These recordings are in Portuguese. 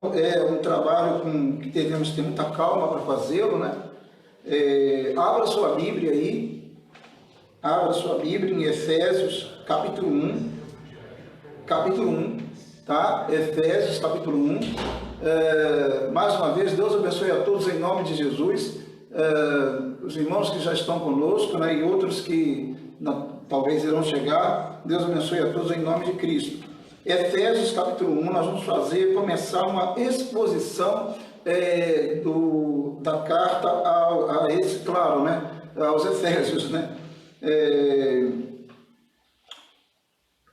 É um trabalho que devemos ter muita calma para fazê-lo, né? Abra sua Bíblia aí, abra sua Bíblia em Efésios, capítulo 1, tá? Efésios, capítulo 1. Mais uma vez, Deus abençoe a todos em nome de Jesus. Os irmãos que já estão conosco, né? E outros que talvez irão chegar, Deus abençoe a todos em nome de Cristo. Efésios capítulo 1, nós vamos começar uma exposição da carta aos Efésios, né?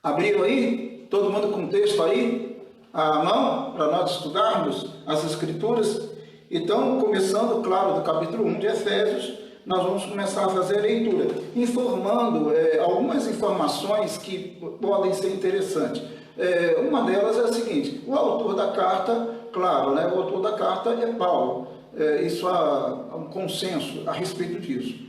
Abriram aí? Todo mundo com o texto aí à mão para nós estudarmos as Escrituras? Então, começando, claro, do capítulo 1 de Efésios, nós vamos começar a fazer a leitura, informando algumas informações que podem ser interessantes. Uma delas é a seguinte: o autor da carta, claro, né, o autor da carta é Paulo. Isso há um consenso a respeito disso.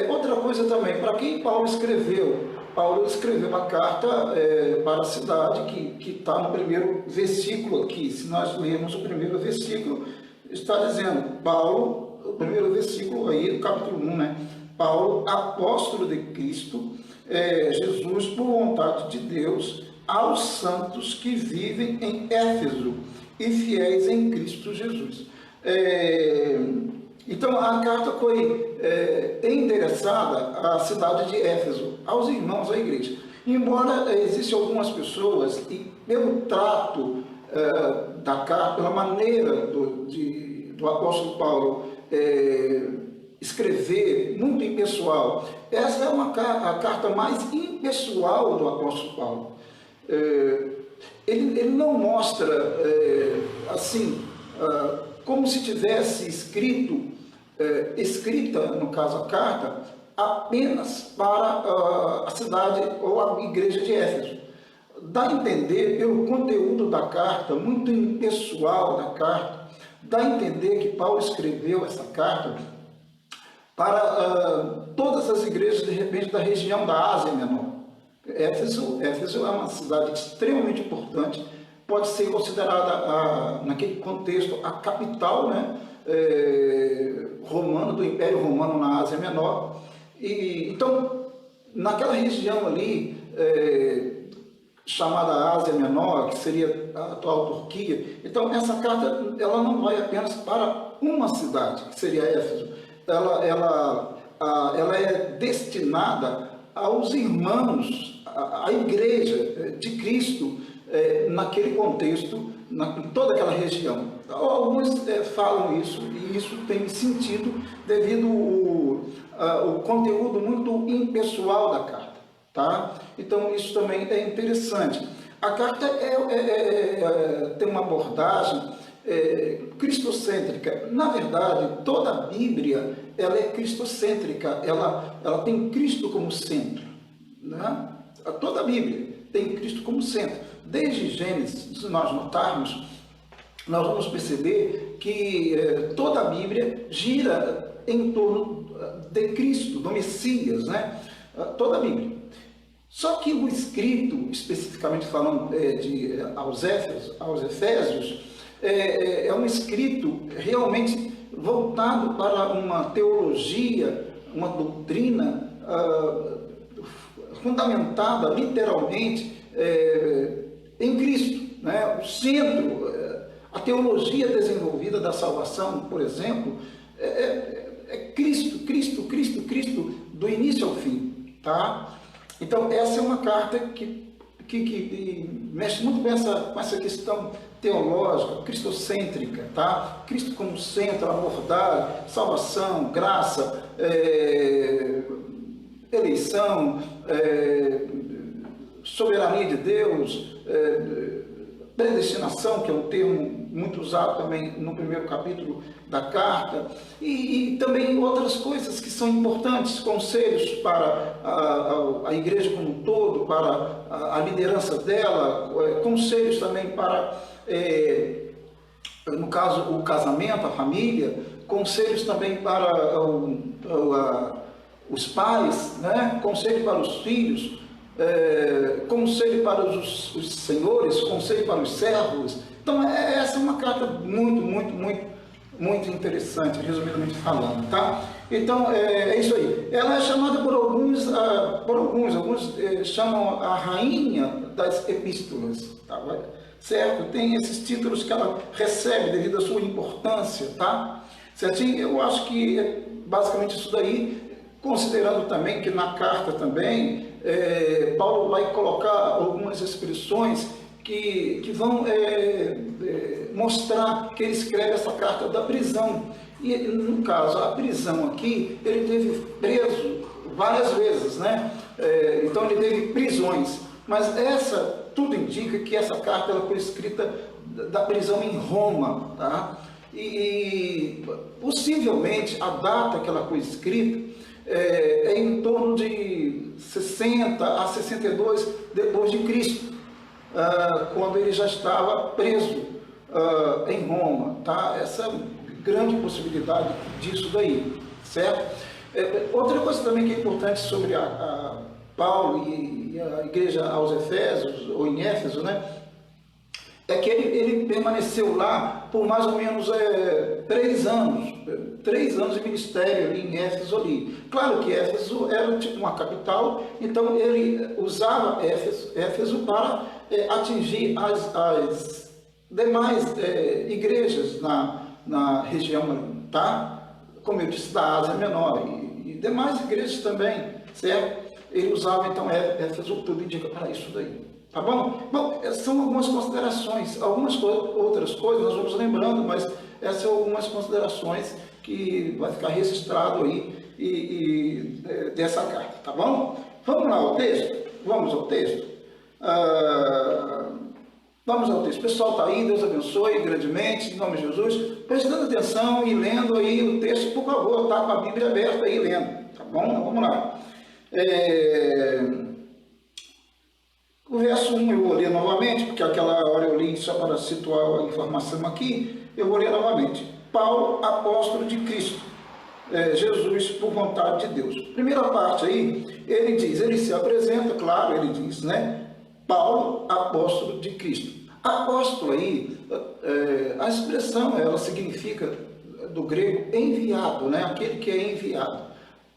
Outra coisa também, para quem Paulo escreveu? Paulo escreveu uma carta para a cidade que está no primeiro versículo aqui. Se nós lermos o primeiro versículo, está dizendo, Paulo, o primeiro versículo aí do capítulo 1, né? Paulo, apóstolo de Cristo, Jesus, por vontade de Deus, aos santos que vivem em Éfeso e fiéis em Cristo Jesus. Então, a carta foi endereçada à cidade de Éfeso, aos irmãos da igreja. Embora existam algumas pessoas, e pelo trato da carta, pela maneira do apóstolo Paulo escrever, muito impessoal, essa é a carta mais impessoal do apóstolo Paulo. Ele não mostra assim como se tivesse escrita, no caso a carta, apenas para a cidade ou a igreja de Éfeso. Dá a entender, pelo conteúdo da carta, muito impessoal da carta, dá a entender que Paulo escreveu essa carta para todas as igrejas, de repente, da região da Ásia Menor. Éfeso é uma cidade extremamente importante, pode ser considerada, naquele contexto, a capital, né, romana, do Império Romano na Ásia Menor. Então, naquela região ali, chamada Ásia Menor, que seria a atual Turquia, então essa carta ela não vai apenas para uma cidade, que seria Éfeso, ela é destinada aos irmãos, à igreja de Cristo, naquele contexto, em toda aquela região. Alguns falam isso, e isso tem sentido devido ao conteúdo muito impessoal da carta. Tá? Então, isso também é interessante. A carta tem uma abordagem cristocêntrica. Na verdade, toda a Bíblia ela é cristocêntrica, ela tem Cristo como centro. Né? Toda a Bíblia tem Cristo como centro. Desde Gênesis, se nós notarmos, nós vamos perceber que toda a Bíblia gira em torno de Cristo, do Messias, né? Toda a Bíblia. Só que o escrito, especificamente falando aos Efésios, é um escrito realmente voltado para uma teologia, uma doutrina fundamentada literalmente em Cristo, né? O centro, a teologia desenvolvida da salvação, por exemplo, é Cristo, Cristo, Cristo, Cristo, do início ao fim, tá? Então, essa é uma carta que mexe muito com essa questão teológica, cristocêntrica, tá? Cristo como centro, abordagem, salvação, graça, eleição, soberania de Deus, predestinação, que é um termo muito usado também no primeiro capítulo da carta, e também outras coisas que são importantes, conselhos para a igreja como um todo, para a liderança dela, conselhos também para, no caso, o casamento, a família, conselhos também para os pais, né? Conselho para os filhos, conselho para os senhores, conselho para os servos, Então, essa é uma carta muito interessante, resumidamente falando, tá? Então, é isso aí. Ela é chamada por alguns chamam a rainha das epístolas, tá? Certo? Tem esses títulos que ela recebe devido à sua importância, tá? Certinho? Eu acho que é basicamente isso daí, considerando também que na carta também, Paulo vai colocar algumas expressões que vão mostrar que ele escreve essa carta da prisão. E, no caso, a prisão aqui, ele teve preso várias vezes, né? Então, ele teve prisões. Mas tudo indica que essa carta ela foi escrita da prisão em Roma, tá? E possivelmente, a data que ela foi escrita é em torno de 60 a 62 depois de Cristo. Quando ele já estava preso em Roma, tá? Essa grande possibilidade disso daí, certo? Outra coisa também que é importante sobre a Paulo e a igreja aos Efésios, ou em Éfeso, né? É que ele permaneceu lá por mais ou menos 3 anos, 3 anos de ministério ali em Éfeso ali. Claro que Éfeso era tipo uma capital, então ele usava Éfeso para atingir as demais igrejas na região, tá? Como eu disse, da Ásia Menor e demais igrejas também, certo? Ele usava então Éfeso, tudo indica para isso daí. Tá bom? Bom, são algumas considerações, outras coisas nós vamos lembrando, mas essas são algumas considerações que vai ficar registrado aí dessa carta, tá bom? Vamos lá ao texto? Vamos ao texto? Vamos ao texto. O pessoal está aí, Deus abençoe grandemente, em nome de Jesus. Prestando atenção e lendo aí o texto, por favor, tá com a Bíblia aberta aí lendo, tá bom? Vamos lá. O verso 1 eu vou ler novamente, porque aquela hora eu li só para situar a informação aqui, eu vou ler novamente. Paulo, apóstolo de Cristo, Jesus por vontade de Deus. Primeira parte aí, ele se apresenta, claro, ele diz, né? Paulo, apóstolo de Cristo. Apóstolo aí, a expressão, ela significa, do grego, enviado, né? Aquele que é enviado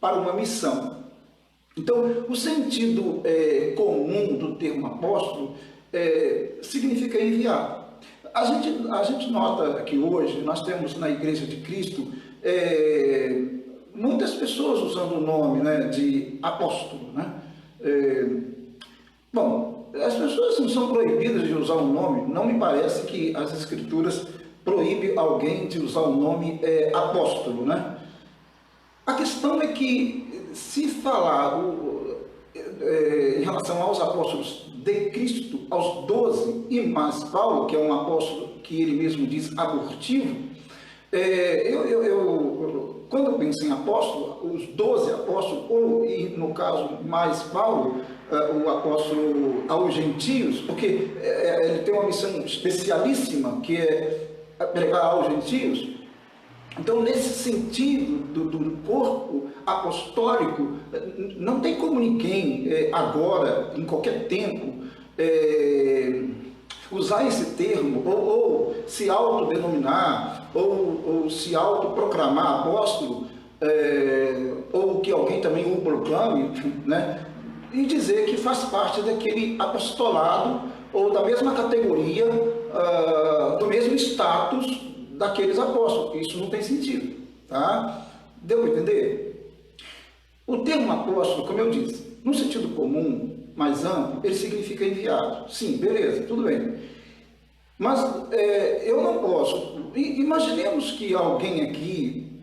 para uma missão. Então, o sentido comum do termo apóstolo significa enviado. A gente nota que hoje nós temos na Igreja de Cristo muitas pessoas usando o nome, né, de apóstolo, né? Bom, as pessoas não são proibidas de usar o nome, não me parece que as Escrituras proíbem alguém de usar o nome apóstolo, né? A questão é que, se falar em relação aos apóstolos de Cristo, aos 12, e mais Paulo, que é um apóstolo que ele mesmo diz abortivo, quando eu penso em apóstolo, os 12 apóstolos, ou no caso mais Paulo, o apóstolo aos gentios, porque ele tem uma missão especialíssima, que é pregar aos gentios. Então, nesse sentido do corpo apostólico, não tem como ninguém agora, em qualquer tempo, usar esse termo, ou se autodenominar, ou se autoproclamar apóstolo, ou que alguém também o proclame, né? E dizer que faz parte daquele apostolado, ou da mesma categoria, do mesmo status daqueles apóstolos. Isso não tem sentido, tá? Deu para entender? O termo apóstolo, como eu disse, no sentido comum, mais amplo, ele significa enviado. Sim, beleza, tudo bem. Mas eu não posso. Imaginemos que alguém aqui,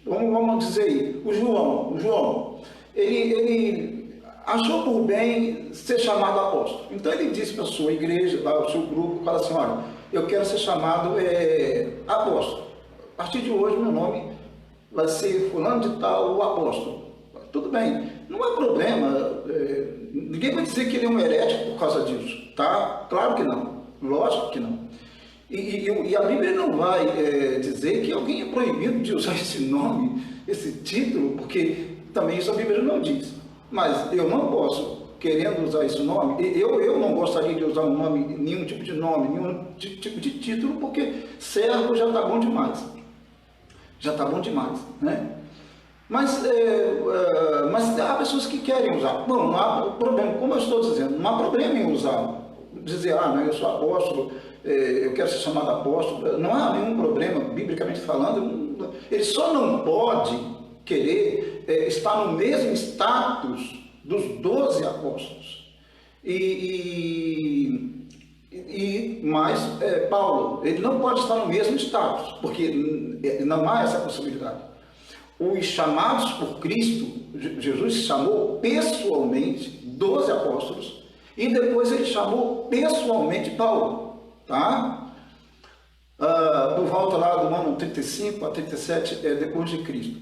vamos dizer aí, o João, ele achou por bem ser chamado apóstolo. Então ele disse para a sua igreja, para o seu grupo, fala assim, olha, eu quero ser chamado apóstolo. A partir de hoje meu nome vai ser fulano de tal, o apóstolo. Tudo bem, não há problema, ninguém vai dizer que ele é um herético por causa disso, tá? Claro que não, lógico que não. E a Bíblia não vai dizer que alguém é proibido de usar esse nome, esse título, porque também isso a Bíblia não diz. Mas eu não posso querendo usar esse nome. Eu não gostaria de usar um nome, nenhum tipo de nome, nenhum tipo de título, porque servo já está bom demais. Já está bom demais, né? Mas há pessoas que querem usar. Bom, não há problema, como eu estou dizendo, não há problema em usar. Dizer, não, eu sou apóstolo, eu quero ser chamado apóstolo. Não há nenhum problema, biblicamente falando. Ele só não pode querer estar no mesmo status dos 12 apóstolos. Mas Paulo, ele não pode estar no mesmo status, porque não há essa possibilidade. Os chamados por Cristo, Jesus chamou pessoalmente 12 apóstolos e depois ele chamou pessoalmente Paulo, tá? Por volta lá do ano 35 a 37 depois de Cristo.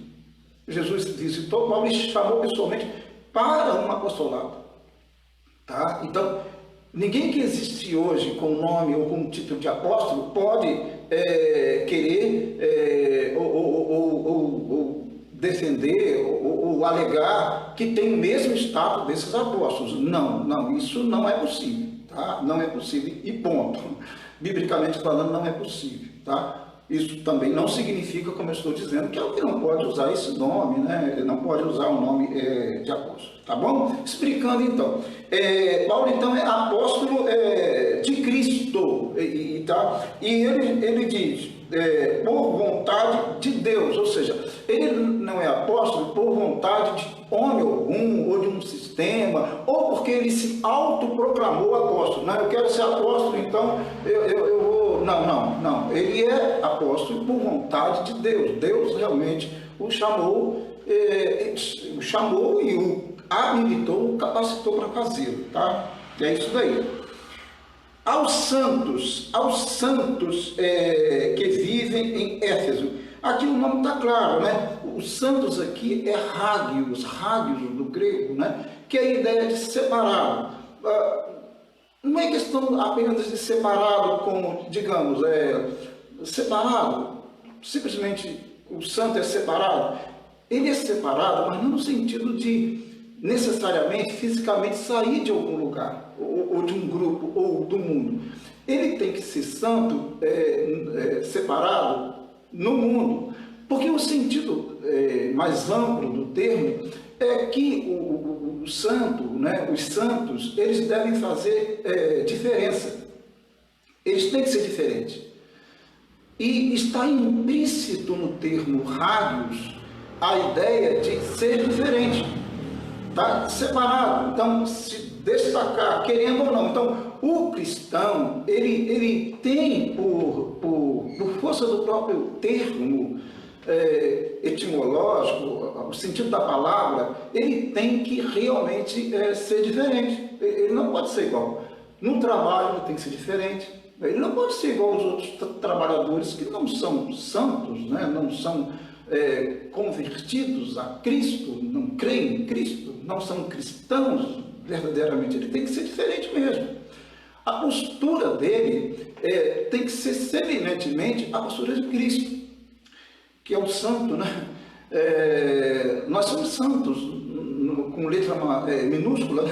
Jesus visitou Paulo e chamou pessoalmente para um apostolado, tá? Então, ninguém que existe hoje com nome ou com título de apóstolo pode querer ou defender ou alegar que tem o mesmo status desses apóstolos. Não, isso não é possível, tá? Não é possível e ponto. Biblicamente falando, não é possível, tá? Isso também não significa, como eu estou dizendo, que alguém não pode usar esse nome, né? Ele não pode usar o nome de apóstolo, tá bom? Explicando então. Paulo então é apóstolo de Cristo, tá? E ele diz, por vontade de Deus, ou seja, ele não é apóstolo por vontade de homem algum, ou de um sistema, ou porque ele se autoproclamou apóstolo. Não, eu quero ser apóstolo, então eu vou... Não. Ele é apóstolo por vontade de Deus. Deus realmente o chamou e o habilitou, o capacitou para fazê-lo, tá? É isso daí. Aos santos que vivem em Éfeso. Aqui o nome está claro, né? Os santos aqui é hagios do grego, né? Que é a ideia de separado. Não é questão apenas de separado como, digamos, separado, simplesmente o santo é separado. Ele é separado, mas não no sentido de necessariamente, fisicamente sair de algum lugar, ou de um grupo, ou do mundo. Ele tem que ser santo, separado no mundo, porque o sentido mais amplo do termo é que o santo, né, os santos, eles devem fazer diferença. Eles têm que ser diferentes. E está implícito no termo hagios a ideia de ser diferente, tá? Separado. Então, se destacar, querendo ou não. Então, o cristão, ele tem, por força do próprio termo etimológico, o sentido da palavra, ele tem que realmente ser diferente. Ele não pode ser igual. No trabalho, ele tem que ser diferente. Ele não pode ser igual aos outros trabalhadores que não são santos, né? Não são convertidos a Cristo, não creem em Cristo, não são cristãos verdadeiramente. Ele tem que ser diferente mesmo. A postura dele tem que ser semelhantemente à postura de Cristo, que é o santo, né? Nós somos santos com letra minúscula,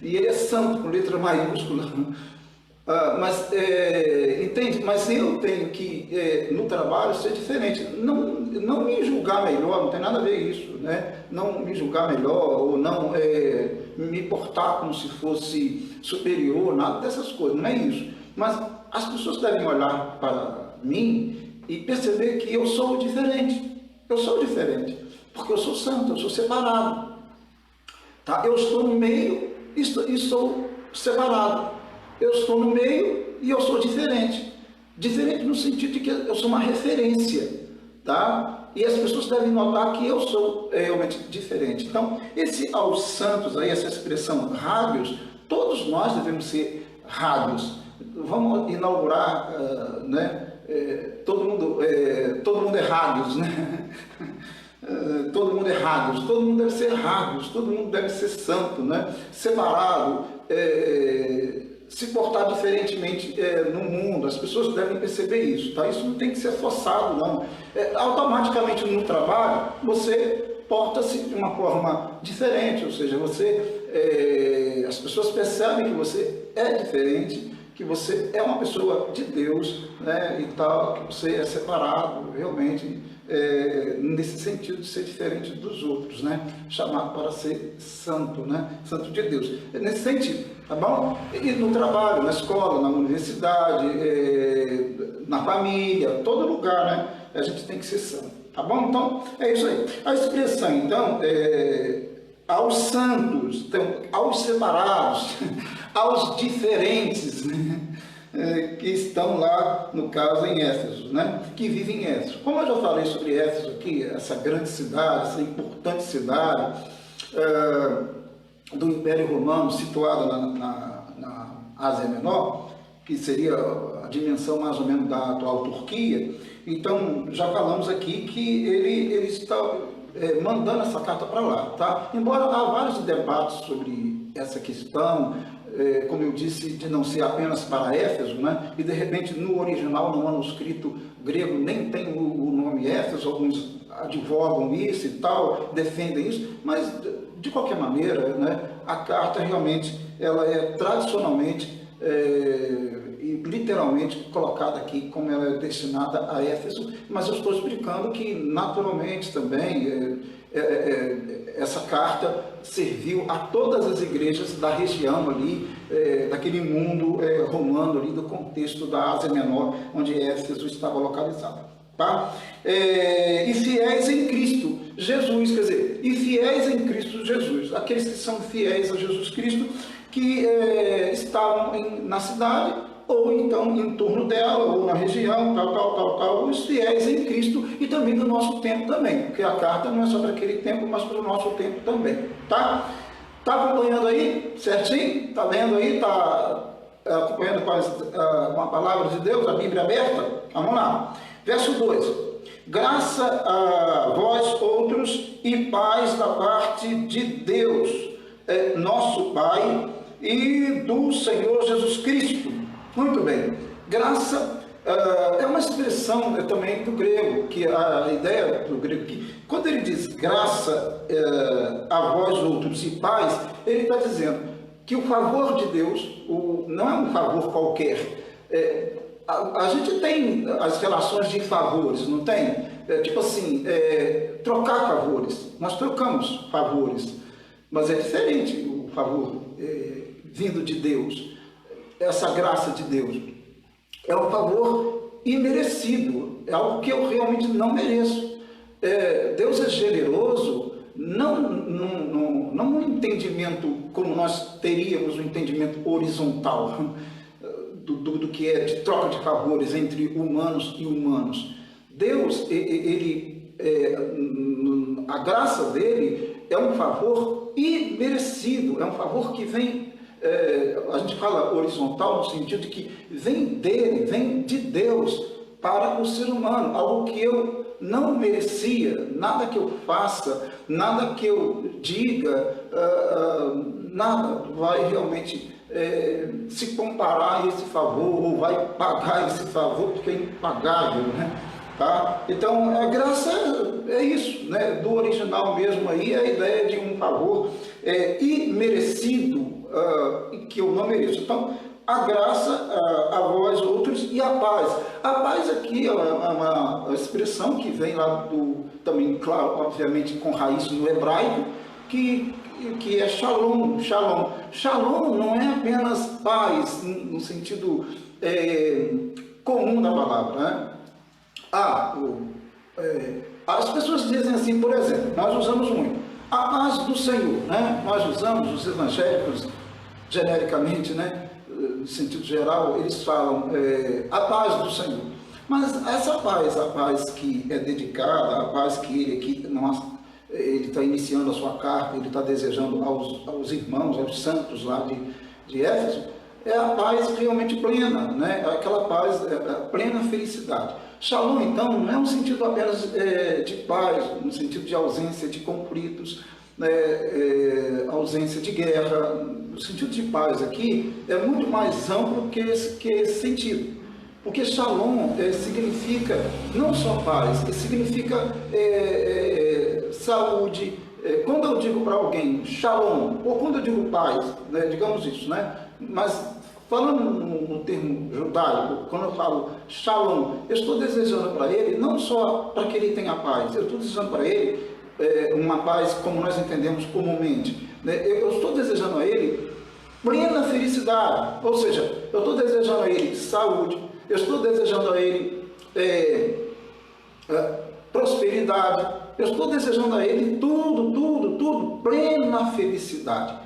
e ele é santo com letra maiúscula. Entende? Mas eu tenho que, no trabalho, ser diferente. Não me julgar melhor, não tem nada a ver isso, né? Não me julgar melhor, ou não me portar como se fosse superior, nada dessas coisas, não é isso. Mas as pessoas devem olhar para mim e perceber que eu sou diferente. Eu sou diferente, porque eu sou santo, eu sou separado. Tá? Eu estou no meio e sou separado. Eu estou no meio e eu sou diferente. Diferente no sentido de que eu sou uma referência, tá? E as pessoas devem notar que eu sou realmente diferente. Então, aos santos, aí, essa expressão hagios, todos nós devemos ser hagios. Vamos inaugurar, né? Todo mundo é hagios, né? Todo mundo é hagios, todo mundo deve ser hagios, todo mundo deve ser santo, né? Separado, se portar diferentemente no mundo. As pessoas devem perceber isso, tá? Isso não tem que ser forçado, não. Automaticamente no trabalho, você porta-se de uma forma diferente, ou seja, você as pessoas percebem que você é diferente, que você é uma pessoa de Deus, né, e tal, que você é separado realmente, nesse sentido de ser diferente dos outros, né, chamado para ser santo, né, santo de Deus, nesse sentido, tá bom? E no trabalho, na escola, na universidade, na família, todo lugar, né, a gente tem que ser santo, tá bom? Então, é isso aí. A expressão, então, aos santos, então, aos separados, aos diferentes, né? Que estão lá, no caso, em Éfeso, né? Que vivem em Éfeso. Como eu já falei sobre Éfeso aqui, essa grande cidade, essa importante cidade do Império Romano, situada na Ásia Menor, que seria a dimensão mais ou menos da atual Turquia, então já falamos aqui que ele está mandando essa carta para lá, tá? Embora há vários debates sobre essa questão, como eu disse, de não ser apenas para Éfeso, né? E de repente no original, no manuscrito grego, nem tem o nome Éfeso, alguns advogam isso e tal, defendem isso, mas de qualquer maneira, né? A carta realmente, ela é tradicionalmente e literalmente colocada aqui como ela é destinada a Éfeso, mas eu estou explicando que naturalmente também essa carta serviu a todas as igrejas da região ali, daquele mundo romano ali, do contexto da Ásia Menor, onde Éfeso estava localizada. Tá? E fiéis em Cristo Jesus, quer dizer, e fiéis em Cristo Jesus, aqueles que são fiéis a Jesus Cristo, que estavam na cidade, ou então em torno dela, ou na região, tal, os fiéis em Cristo, e também do nosso tempo também, porque a carta não é só para aquele tempo, mas para o nosso tempo também, tá? Tá acompanhando aí, certinho? Tá lendo aí, tá acompanhando com a palavra de Deus, a Bíblia aberta? Vamos lá. Verso 2. Graça a vós outros e paz da parte de Deus, nosso Pai, e do Senhor Jesus Cristo. Muito bem. Graça é uma expressão também do grego, que a ideia do grego que quando ele diz graça a vós outros e paz, ele está dizendo que o favor de Deus não é um favor qualquer. A gente tem as relações de favores, não tem? Tipo assim, trocar favores. Nós trocamos favores, mas é diferente o favor vindo de Deus. Essa graça de Deus é um favor imerecido, é algo que eu realmente não mereço. Deus é generoso, não no entendimento como nós teríamos um entendimento horizontal do que é de troca de favores entre humanos e humanos. Deus, a graça dele é um favor imerecido, é um favor que vem, a gente fala horizontal no sentido de que vem dele, vem de Deus para o ser humano, algo que eu não merecia, nada que eu faça, nada que eu diga, nada vai realmente se comparar a esse favor, ou vai pagar esse favor, porque é impagável, né? Tá? Então, a graça é isso, né? Do original mesmo aí, a ideia de um favor imerecido, que eu não mereço. Então, a graça a vós outros e a paz. A paz aqui é uma expressão que vem lá também, claro, obviamente com raiz no hebraico, que é shalom, shalom. Shalom não é apenas paz, no sentido comum da palavra, né? As pessoas dizem assim, por exemplo, nós usamos muito, a paz do Senhor, né? Nós usamos, os evangélicos, genericamente, né? No sentido geral, eles falam a paz do Senhor. Mas essa paz, a paz que é dedicada, a paz que ele está iniciando a sua carta, ele está desejando aos irmãos, aos santos lá de Éfeso, é a paz realmente plena, né? Aquela paz, a plena felicidade. Shalom, então, não é um sentido apenas de paz, no sentido de ausência de conflitos, ausência de guerra. O sentido de paz aqui é muito mais amplo que esse sentido. Porque Shalom significa não só paz, significa saúde, quando eu digo para alguém shalom, ou quando eu digo paz, né, digamos isso, né? Mas falando no termo judaico, quando eu falo shalom, eu estou desejando para ele não só para que ele tenha paz, eu estou desejando para ele uma paz como nós entendemos comumente, né? Eu estou desejando a ele plena felicidade, ou seja, eu estou desejando a ele saúde, eu estou desejando a ele prosperidade, eu estou desejando a ele tudo, plena felicidade,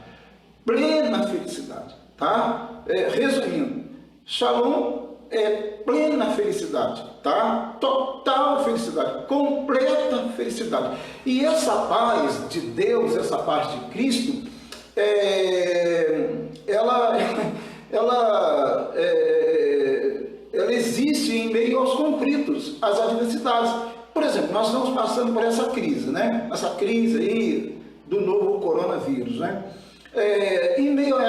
tá? Resumindo, shalom é plena felicidade, tá? Total felicidade, completa felicidade. E essa paz de Deus, essa paz de Cristo, ela existe em meio aos conflitos, às adversidades. Por exemplo, nós estamos passando por essa crise, né? Essa crise aí do novo coronavírus, né? Em meio a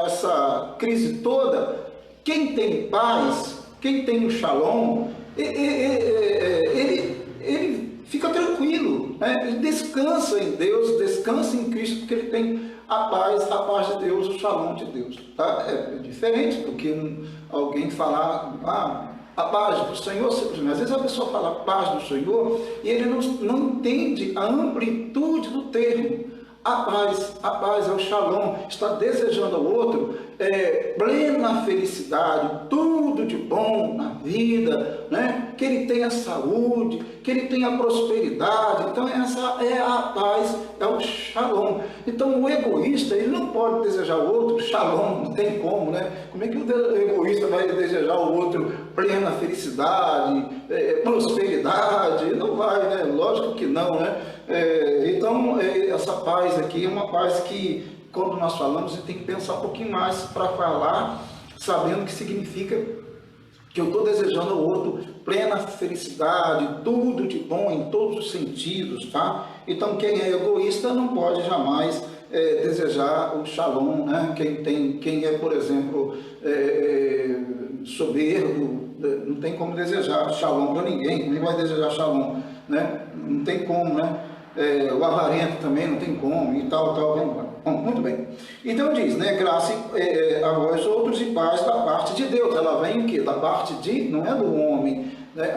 essa crise toda, quem tem paz, quem tem o shalom, ele fica tranquilo, né? Ele descansa em Deus, descansa em Cristo, porque ele tem a paz de Deus, o shalom de Deus. Tá? É diferente do que alguém falar, a paz do Senhor, simplesmente. Às vezes a pessoa fala a paz do Senhor e ele não entende a amplitude do termo. A paz é o shalom, está desejando ao outro plena felicidade, tudo de bom na vida, né? Que ele tenha saúde, que ele tenha prosperidade. Então essa é a paz, é o shalom. Então o egoísta, ele não pode desejar ao outro shalom, não tem como, né? Como é que o egoísta vai desejar ao outro plena felicidade, prosperidade? Não vai, né? Lógico que não, né? Então essa paz aqui é uma paz que, quando nós falamos, a gente tem que pensar um pouquinho mais para falar, sabendo que significa que eu estou desejando ao outro plena felicidade, tudo de bom em todos os sentidos, tá? Então quem é egoísta não pode jamais desejar o shalom, né? Quem é, por exemplo, soberbo, não tem como desejar shalom para ninguém, nem vai desejar shalom, né? Não tem como, né? O avarento também não tem como, e tal, vamos embora. Bom, muito bem. Então diz, né, graça a vós outros e paz da parte de Deus. Ela vem o quê? Da parte de, não é do homem, né?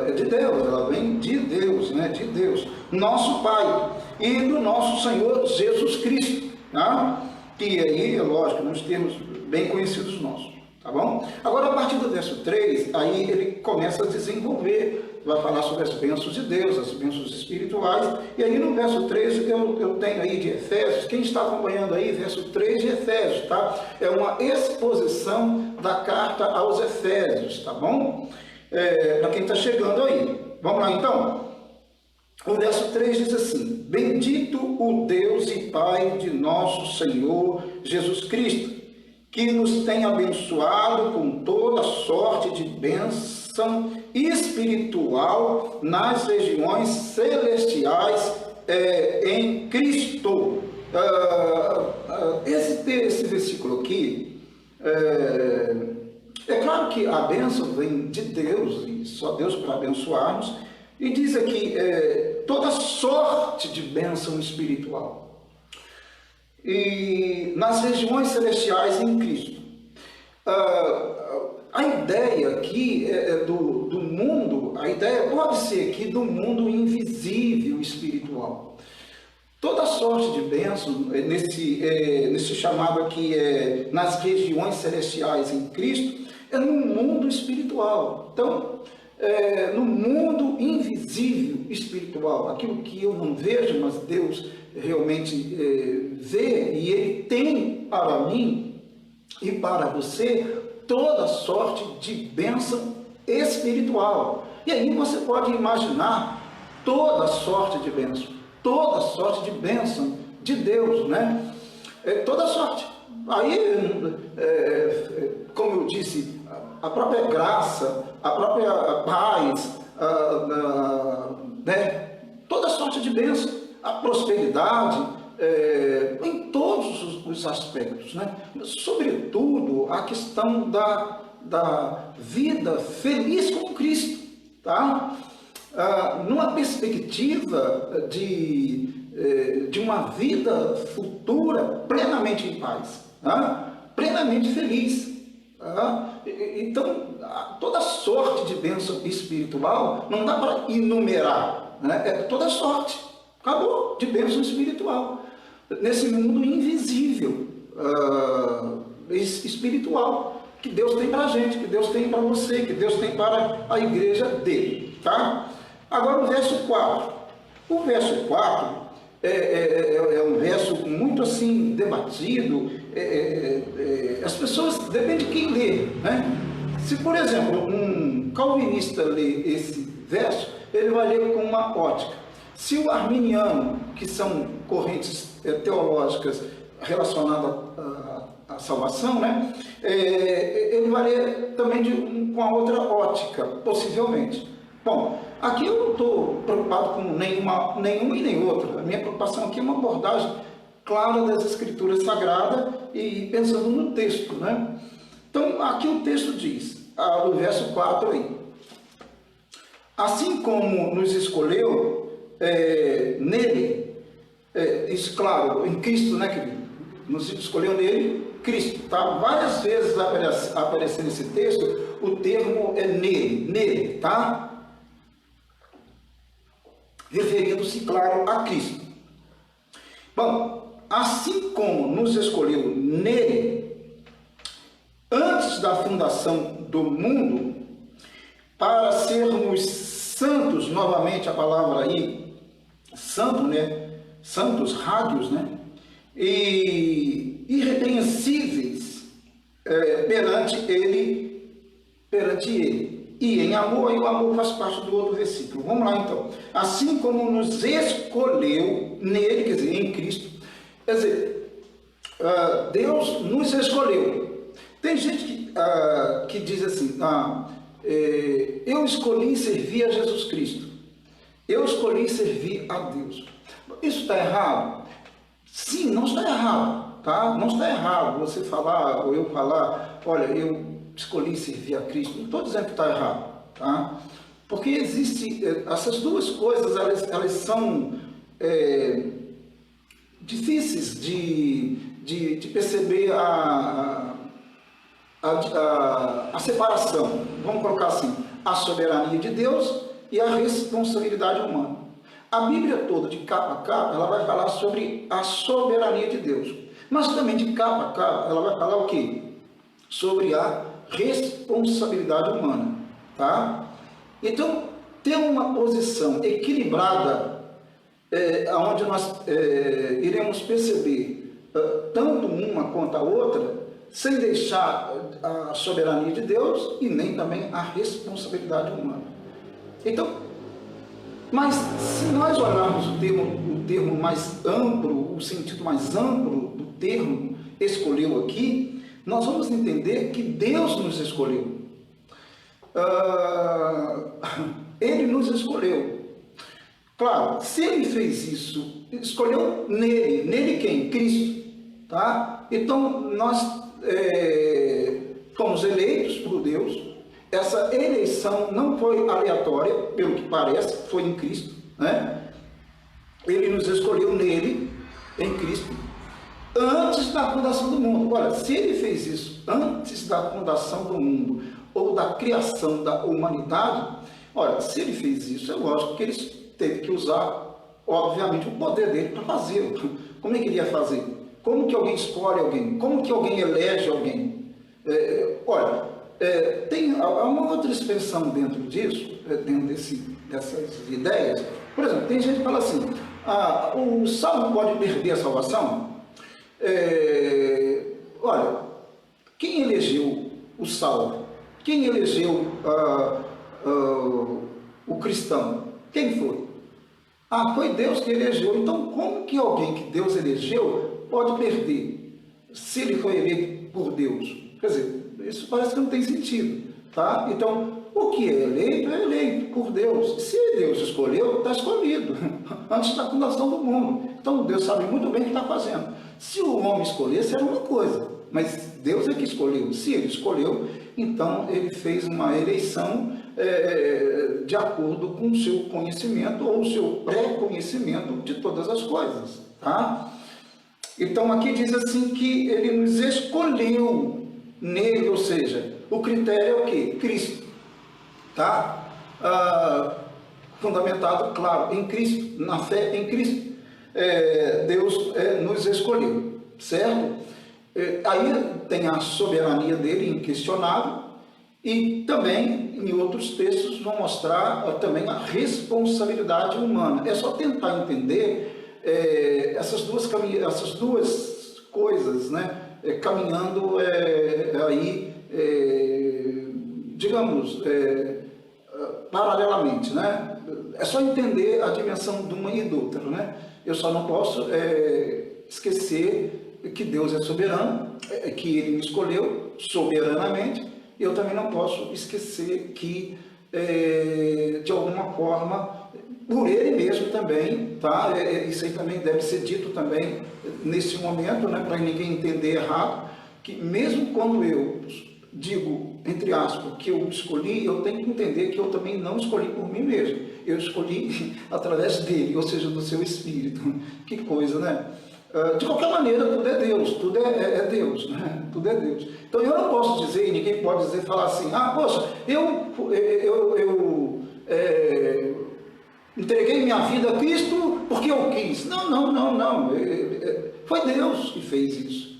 É de Deus, ela vem de Deus, né? De Deus, nosso Pai, e do nosso Senhor Jesus Cristo, tá? Que aí, é lógico, nos termos bem conhecidos nossos, tá bom? Agora, a partir do verso 3, aí ele começa a desenvolver, vai falar sobre as bênçãos de Deus, as bênçãos espirituais, e aí no verso 3 eu tenho aí de Efésios, quem está acompanhando aí, verso 3 de Efésios, tá? É uma exposição da carta aos Efésios, tá bom? Para quem está chegando aí. Vamos lá então? O verso 3 diz assim: bendito o Deus e Pai de nosso Senhor Jesus Cristo, que nos tem abençoado com toda sorte de bênção espiritual nas regiões celestiais em Cristo. Esse versículo aqui, é claro que a bênção vem de Deus, e só Deus para abençoar-nos, e diz aqui toda sorte de bênção espiritual e nas regiões celestiais em Cristo. A ideia aqui do mundo, a ideia pode ser aqui do mundo invisível espiritual. Toda sorte de bênção nesse chamado aqui nas regiões celestiais em Cristo é no mundo espiritual. Então, no mundo invisível espiritual, aquilo que eu não vejo, mas Deus realmente vê, e Ele tem para mim e para você toda sorte de bênção espiritual. E aí você pode imaginar toda sorte de bênção de Deus, né? Toda sorte. Aí, como eu disse, a própria graça, a própria paz, né? Toda sorte de bênção, a prosperidade, em todos os aspectos, né? Sobretudo a questão da vida feliz com Cristo, tá? Numa perspectiva de de uma vida futura plenamente em paz, plenamente feliz. Então, toda sorte de bênção espiritual não dá para enumerar, é toda sorte, acabou, de bênção espiritual, nesse mundo invisível, espiritual, que Deus tem para a gente, que Deus tem para você, que Deus tem para a igreja dele, tá? Agora o verso 4. O verso 4 é um verso muito assim debatido. As pessoas, depende de quem lê, né? Se, por exemplo, um calvinista lê esse verso, ele vai ler com uma ótica. Se o arminiano, que são correntes teológicas relacionadas à salvação, né? Ele vai ler também com a outra ótica, possivelmente. Bom, aqui eu não estou preocupado com nenhuma e nem outra. A minha preocupação aqui é uma abordagem clara das Escrituras Sagradas e pensando no texto, né? Então, aqui o texto diz, no verso 4 aí, assim como nos escolheu nele, isso claro, em Cristo, né, querido? Nos escolheu nele, Cristo, tá? Várias vezes aparece nesse texto o termo nele, tá? Referindo-se, claro, a Cristo. Bom, assim como nos escolheu nele, antes da fundação do mundo, para sermos santos, novamente a palavra aí, santo, né? Santos, rádios, né? E irrepreensíveis perante ele. E em amor, aí o amor faz parte do outro versículo. Vamos lá então. Assim como nos escolheu nele, quer dizer, em Cristo, quer dizer, Deus nos escolheu. Tem gente que diz assim, eu escolhi servir a Jesus Cristo. Eu escolhi servir a Deus. Isso está errado? Sim, não está errado, tá? Não está errado você falar, ou eu falar, olha, eu escolhi servir a Cristo. Não estou dizendo que está errado, tá? Porque existe, essas duas coisas, elas são difíceis de perceber a separação. Vamos colocar assim, a soberania de Deus e a responsabilidade humana. A Bíblia toda, de capa a capa, ela vai falar sobre a soberania de Deus. Mas também de capa a capa, ela vai falar o quê? Sobre a responsabilidade humana, tá? Então, ter uma posição equilibrada, onde nós iremos perceber tanto uma quanto a outra, sem deixar a soberania de Deus e nem também a responsabilidade humana. Então, mas se nós olharmos o termo mais amplo, o sentido mais amplo do termo escolheu aqui, nós vamos entender que Deus nos escolheu. Ele nos escolheu. Claro, se ele fez isso, escolheu nele quem? Cristo. Tá? Então, nós fomos eleitos por Deus. Essa eleição não foi aleatória, pelo que parece, foi em Cristo, né? Ele nos escolheu nele, em Cristo, antes da fundação do mundo. Olha, se ele fez isso antes da fundação do mundo ou da criação da humanidade, olha, se ele fez isso, é lógico que ele teve que usar, obviamente, o poder dele para fazê-lo. Como é que ele ia fazer? Como que alguém escolhe alguém? Como que alguém elege alguém? Tem uma outra expressão dentro disso, dentro dessas ideias. Por exemplo, tem gente que fala assim, o salvo pode perder a salvação? Olha, quem elegeu o salvo? Quem elegeu o cristão? Quem foi? Foi Deus que elegeu. Então, como que alguém que Deus elegeu pode perder, se ele foi eleito por Deus? Quer dizer, isso parece que não tem sentido, tá? Então, o que é eleito por Deus. Se Deus escolheu, está escolhido, antes da fundação do mundo. Então, Deus sabe muito bem o que está fazendo. Se o homem escolhesse, era uma coisa, mas Deus é que escolheu. Se ele escolheu, então ele fez uma eleição de acordo com o seu conhecimento ou o seu pré-conhecimento de todas as coisas, tá? Então aqui diz assim que ele nos escolheu nele, ou seja, o critério é o quê? Cristo, tá? Fundamentado, claro, em Cristo, na fé em Cristo. Deus nos escolheu, certo? Aí tem a soberania dele inquestionável, e também em outros textos vão mostrar também a responsabilidade humana. É só tentar entender essas duas coisas, né? Caminhando aí, digamos, paralelamente, né? É só entender a dimensão de uma e de outra, né? Eu só não posso esquecer que Deus é soberano, que Ele me escolheu soberanamente. Eu também não posso esquecer que, de alguma forma, por Ele mesmo também, tá? Isso aí também deve ser dito também nesse momento, né? Para ninguém entender errado, que mesmo quando eu digo, entre aspas, que eu escolhi, eu tenho que entender que eu também não escolhi por mim mesmo. Eu escolhi através dele, ou seja, do seu Espírito. Que coisa, né? De qualquer maneira, tudo é Deus, tudo é Deus, né? Tudo é Deus. Então eu não posso dizer, e ninguém pode dizer, falar assim, poxa, eu entreguei minha vida a Cristo porque eu quis. Não. Foi Deus que fez isso.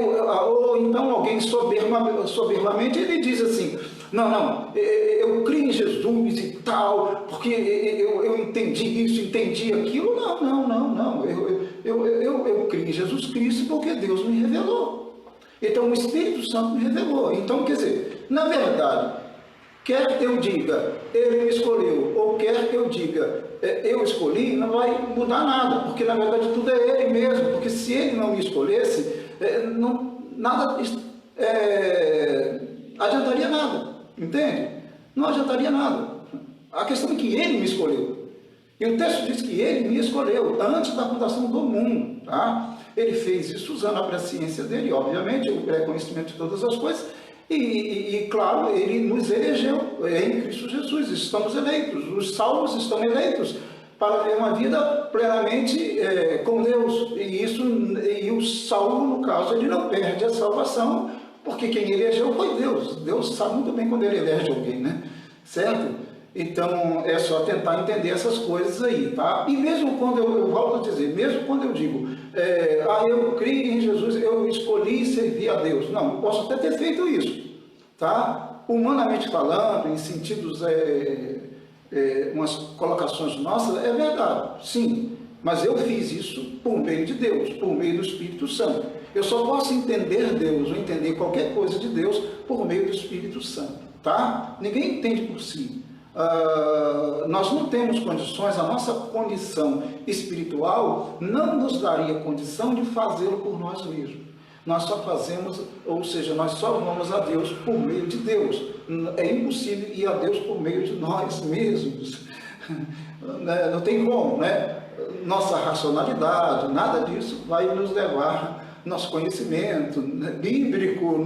Ou então alguém soberbamente ele diz assim, não, eu criei em Jesus e tal, porque eu entendi isso, entendi aquilo. Não. Eu criei em Jesus Cristo porque Deus me revelou. Então o Espírito Santo me revelou. Então, quer dizer, na verdade, quer eu diga, ele me escolheu, ou quer eu diga, eu escolhi, não vai mudar nada, porque na verdade tudo é ele mesmo, porque se ele não me escolhesse, nada adiantaria nada, entende? Não adiantaria nada. A questão é que ele me escolheu. E o texto diz que ele me escolheu antes da fundação do mundo, tá? Ele fez isso usando a presciência dele, obviamente, o pré-conhecimento de todas as coisas, e claro, ele nos elegeu em Cristo Jesus, estamos eleitos, os salvos estão eleitos para ter uma vida plenamente com Deus, e o salvo, no caso, ele não perde a salvação, porque quem elegeu foi Deus. Deus sabe muito bem quando ele elege alguém, né? Certo? Então, é só tentar entender essas coisas aí, tá? E mesmo quando eu volto a dizer, mesmo quando eu digo, eu criei em Jesus, eu escolhi servir a Deus. Não, eu posso até ter feito isso, tá? Humanamente falando, em sentidos, umas colocações nossas, é verdade, sim. Mas eu fiz isso por meio de Deus, por meio do Espírito Santo. Eu só posso entender Deus, ou entender qualquer coisa de Deus, por meio do Espírito Santo, tá? Ninguém entende por si. Nós não temos condições, a nossa condição espiritual não nos daria condição de fazê-lo por nós mesmos. Nós só fazemos, ou seja, nós só vamos a Deus por meio de Deus. É impossível ir a Deus por meio de nós mesmos. Não tem como, né? Nossa racionalidade, nada disso vai nos levar, nosso conhecimento bíblico,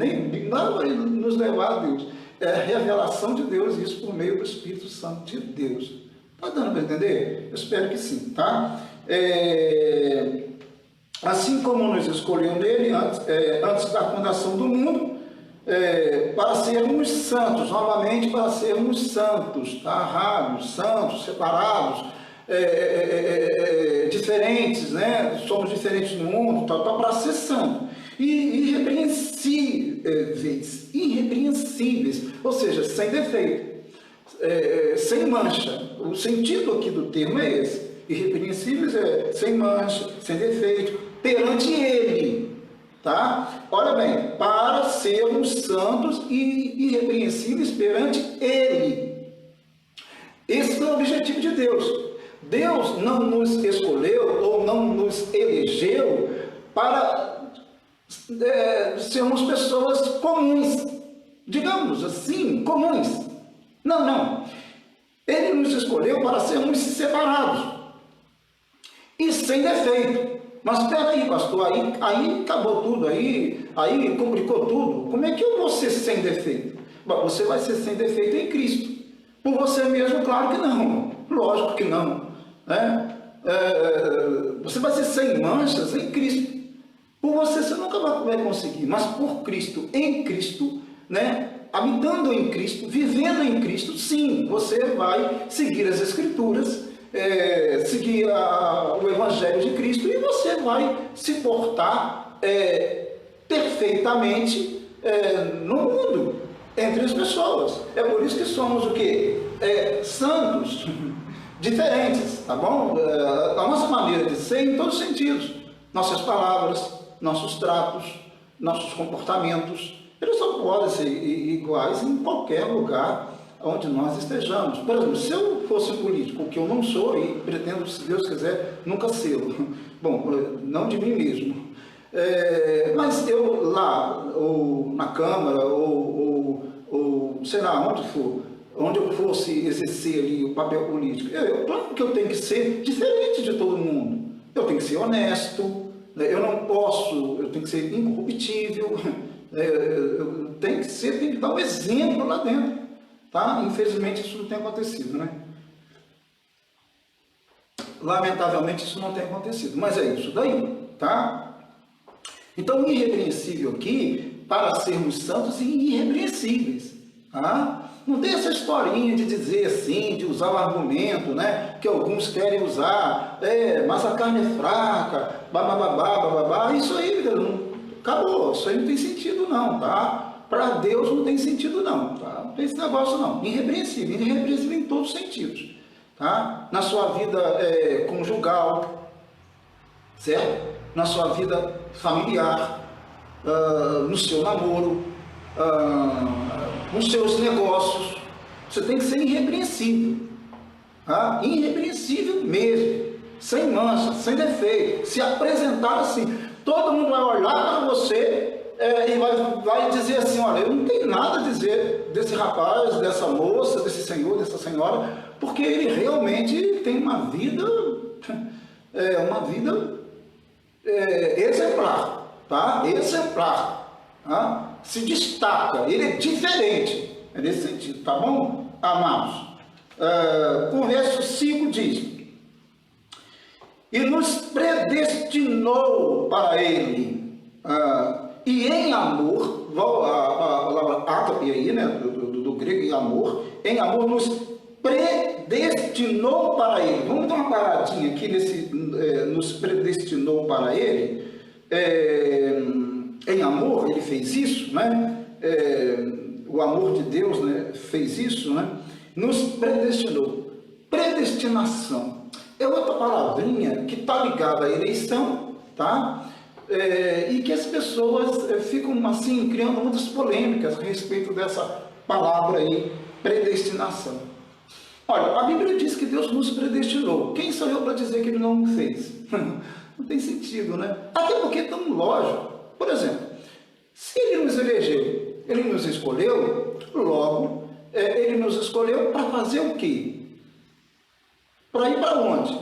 nada vai nos levar a Deus. É a revelação de Deus, isso por meio do Espírito Santo de Deus. Está dando para entender? Eu espero que sim, tá? Assim como nos escolheu nele antes da fundação do mundo, para sermos santos, novamente para sermos santos, tá? Raros, santos, separados, diferentes, né? Somos diferentes no mundo, para ser santo. E irrepreensíveis, ou seja, sem defeito, sem mancha. O sentido aqui do termo é esse. Irrepreensíveis é sem mancha, sem defeito, perante Ele. Tá? Olha bem, para sermos santos e irrepreensíveis perante Ele. Esse é o objetivo de Deus. Deus não nos escolheu ou não nos elegeu para sermos pessoas comuns, digamos assim, comuns. Não. Ele nos escolheu para sermos separados e sem defeito. Mas espera aí, pastor, aí acabou tudo, aí complicou tudo. Como é que eu vou ser sem defeito? Bom, você vai ser sem defeito em Cristo. Por você mesmo, claro que não. Lógico que não. Né? Você vai ser sem manchas em Cristo. Por você nunca vai conseguir, mas por Cristo, em Cristo, né? Habitando em Cristo, vivendo em Cristo, sim, você vai seguir as Escrituras, seguir o Evangelho de Cristo, e você vai se portar perfeitamente no mundo, entre as pessoas. É por isso que somos o quê? Santos, diferentes, tá bom? A nossa maneira de ser em todos os sentidos, nossas palavras, nossos tratos, nossos comportamentos, eles só podem ser iguais em qualquer lugar onde nós estejamos. Por exemplo, se eu fosse político, o que eu não sou e pretendo, se Deus quiser, nunca ser. Bom, não de mim mesmo. Mas eu lá, ou na Câmara, ou sei lá, onde for, onde eu fosse exercer ali o papel político, claro que eu tenho que ser diferente de todo mundo. Eu tenho que ser honesto, eu não posso, eu tenho que ser incorruptível, eu tenho que dar um exemplo lá dentro. Tá? Infelizmente isso não tem acontecido, né? Lamentavelmente isso não tem acontecido, mas é isso daí, tá? Então, irrepreensível aqui, para sermos santos e irrepreensíveis, tá? Não tem essa historinha de dizer assim, de usar o argumento, né? Que alguns querem usar, mas a carne é fraca, bababá, isso aí, acabou, isso aí não tem sentido não, tá? Para Deus não tem sentido não, tá? Não tem esse negócio não, irrepreensível em todos os sentidos, tá? Na sua vida conjugal, certo? Na sua vida familiar, no seu namoro, nos seus negócios, você tem que ser irrepreensível, tá? Irrepreensível mesmo, sem mancha, sem defeito, se apresentar assim, todo mundo vai olhar para você e vai dizer assim, olha, eu não tenho nada a dizer desse rapaz, dessa moça, desse senhor, dessa senhora, porque ele realmente tem uma vida exemplar, tá? Exemplar, tá? Se destaca, ele é diferente, é nesse sentido, tá bom, amados? O verso 5 diz, e nos predestinou para ele, e em amor, a palavra ágape aí, né, do grego em amor nos predestinou para ele. Vamos dar uma paradinha aqui nesse nos predestinou para ele. Em amor, ele fez isso, né? O amor de Deus, né, fez isso, né? Nos predestinou. Predestinação é outra palavrinha que está ligada à eleição, tá? E que as pessoas ficam assim criando muitas polêmicas a respeito dessa palavra aí, predestinação. Olha, a Bíblia diz que Deus nos predestinou. Quem sou eu para dizer que Ele não fez? Não tem sentido, né? Até porque é tão lógico. Por exemplo, se Ele nos elegeu, Ele nos escolheu, logo, Ele nos escolheu para fazer o quê? Para ir para onde?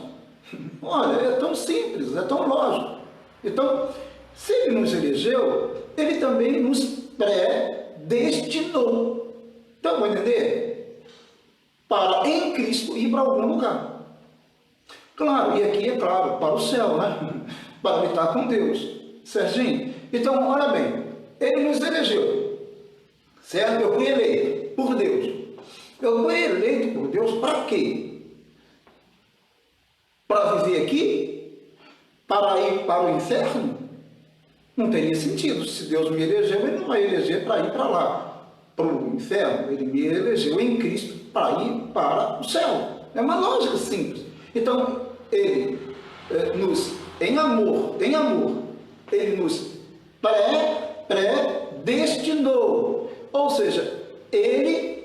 Olha, é tão simples, é tão lógico. Então, se Ele nos elegeu, Ele também nos predestinou. Então, vou entender? Para, em Cristo, ir para algum lugar. Claro, e aqui é claro, para o céu, né? Para habitar com Deus. Certinho? Então, olha bem, Ele nos elegeu. Certo? Eu fui eleito por Deus. Eu fui eleito por Deus para quê? Para viver aqui? Para ir para o inferno? Não teria sentido. Se Deus me elegeu, Ele não vai eleger para ir para lá, para o inferno. Ele me elegeu em Cristo para ir para o céu. É uma lógica simples. Então, Ele nos, em amor, Ele nos predestinou. Ou seja, Ele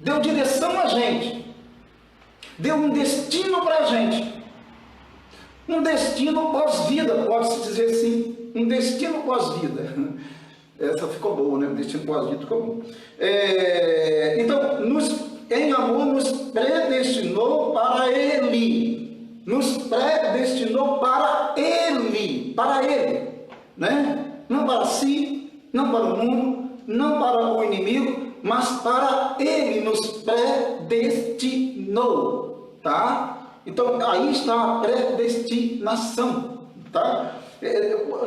deu direção a gente. Deu um destino para a gente. Um destino pós-vida, pode-se dizer assim. Um destino pós-vida. Essa ficou boa, né? Um destino pós-vida ficou bom. Então, em amor, nos predestinou para Ele. Nos predestinou para Ele. Para Ele. Né? Não para si, não para o mundo, não para o inimigo, mas para predestinou, tá? Então, aí está a predestinação, tá?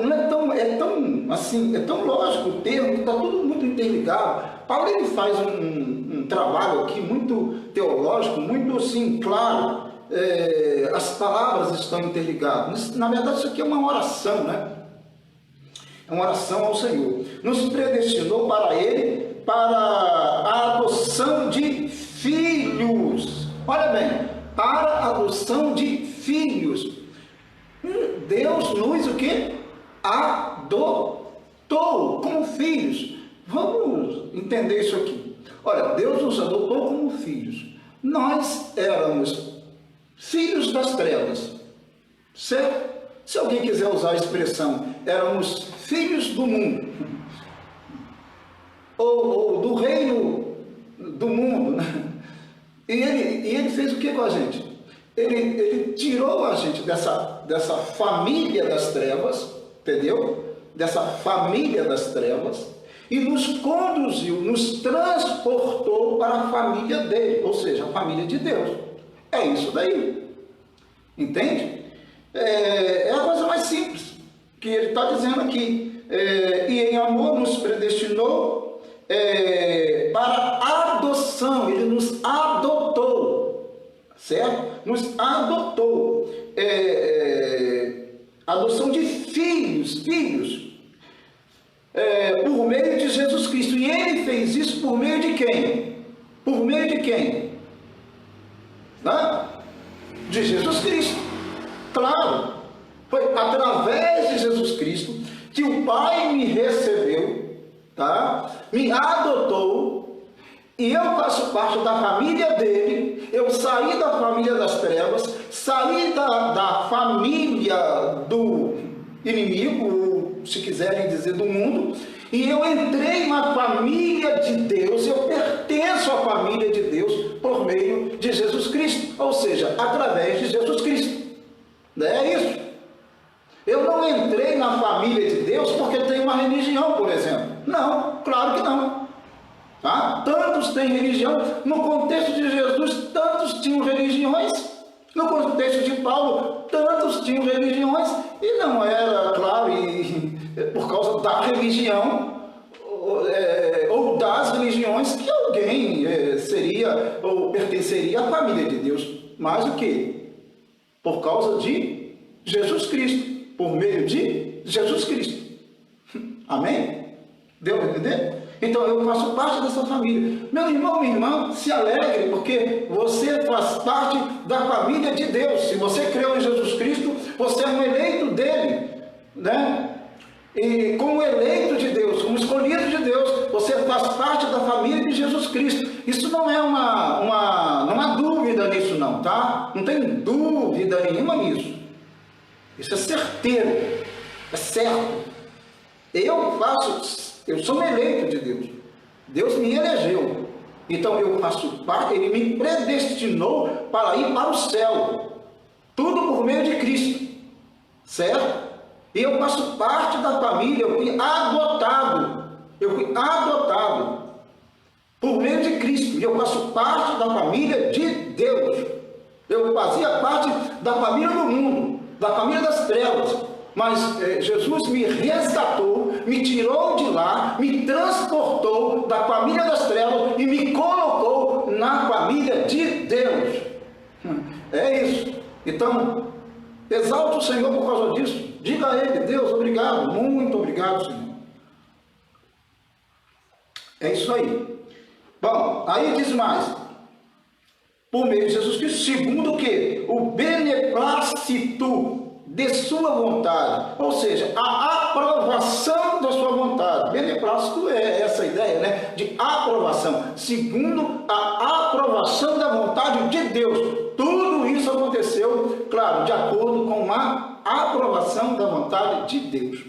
Não é tão lógico o termo, está tudo muito interligado. Paulo ele faz um trabalho aqui muito teológico, muito assim, claro. As palavras estão interligadas. Na verdade, isso aqui é uma oração, né? É uma oração ao Senhor. Nos predestinou para Ele, para a adoção de filhos. Olha bem, para a adoção de filhos. Deus nos o quê? Adotou como filhos. Vamos entender isso aqui. Olha, Deus nos adotou como filhos. Nós éramos filhos das trevas, certo? Se alguém quiser usar a expressão, éramos filhos do mundo, ou do reino do mundo, né? E ele fez o que com a gente? Ele tirou a gente dessa família das trevas, entendeu? Dessa família das trevas, e nos conduziu, nos transportou para a família dele, ou seja, a família de Deus. É isso daí. Entende? É a coisa mais simples que ele está dizendo aqui. E em amor nos predestinou para adoção. Ele nos adotou. Certo? Nos adotou. Adoção de filhos. Por meio de Jesus Cristo. E ele fez isso por meio de quem? Por meio de quem? Tá? De Jesus Cristo. Claro, foi através de Jesus Cristo que o Pai me recebeu, tá? Me adotou, e eu faço parte da família dele. Eu saí da família das trevas, saí da família do inimigo, se quiserem dizer do mundo, e eu entrei na família de Deus. Eu pertenço à família de Deus por meio de Jesus Cristo, ou seja, através de Jesus Cristo. É isso. Eu não entrei na família de Deus porque tem uma religião, por exemplo. Não, claro que não. Tá? Tantos têm religião. No contexto de Jesus, tantos tinham religiões. No contexto de Paulo, tantos tinham religiões. E não era, claro, por causa da religião ou das religiões que alguém seria ou pertenceria à família de Deus. Mas o quê? Por causa de Jesus Cristo, por meio de Jesus Cristo. Amém? Deu para entender? Então eu faço parte dessa família. Meu irmão, minha irmã, se alegre, porque você faz parte da família de Deus. Se você creu em Jesus Cristo, você é um eleito dele, né? E como eleito de Deus, como escolhido de Deus, você faz parte da família de Jesus Cristo. Isso não é não há dúvida nisso não, tá? Não tem dúvida nenhuma nisso. Isso é certeiro, é certo. Eu sou um eleito de Deus. Deus me elegeu. Então eu faço parte, ele me predestinou para ir para o céu. Tudo por meio de Cristo. Certo? E eu faço parte da família, eu fui adotado por meio de Cristo, e eu faço parte da família de Deus. Eu fazia parte da família do mundo, da família das trevas, mas Jesus me resgatou, me tirou de lá, me transportou da família das trevas e me colocou na família de Deus. É isso. Então, exalte o Senhor por causa disso. Diga a Ele: Deus, obrigado, muito obrigado, Senhor. É isso aí. Bom, aí diz mais: por meio de Jesus Cristo, segundo o quê? O beneplácito de sua vontade, ou seja, a aprovação da sua vontade. Beneplácito é essa ideia, né? De aprovação, segundo a aprovação da vontade de Deus. Tudo isso aconteceu, claro, de acordo com a aprovação da vontade de Deus.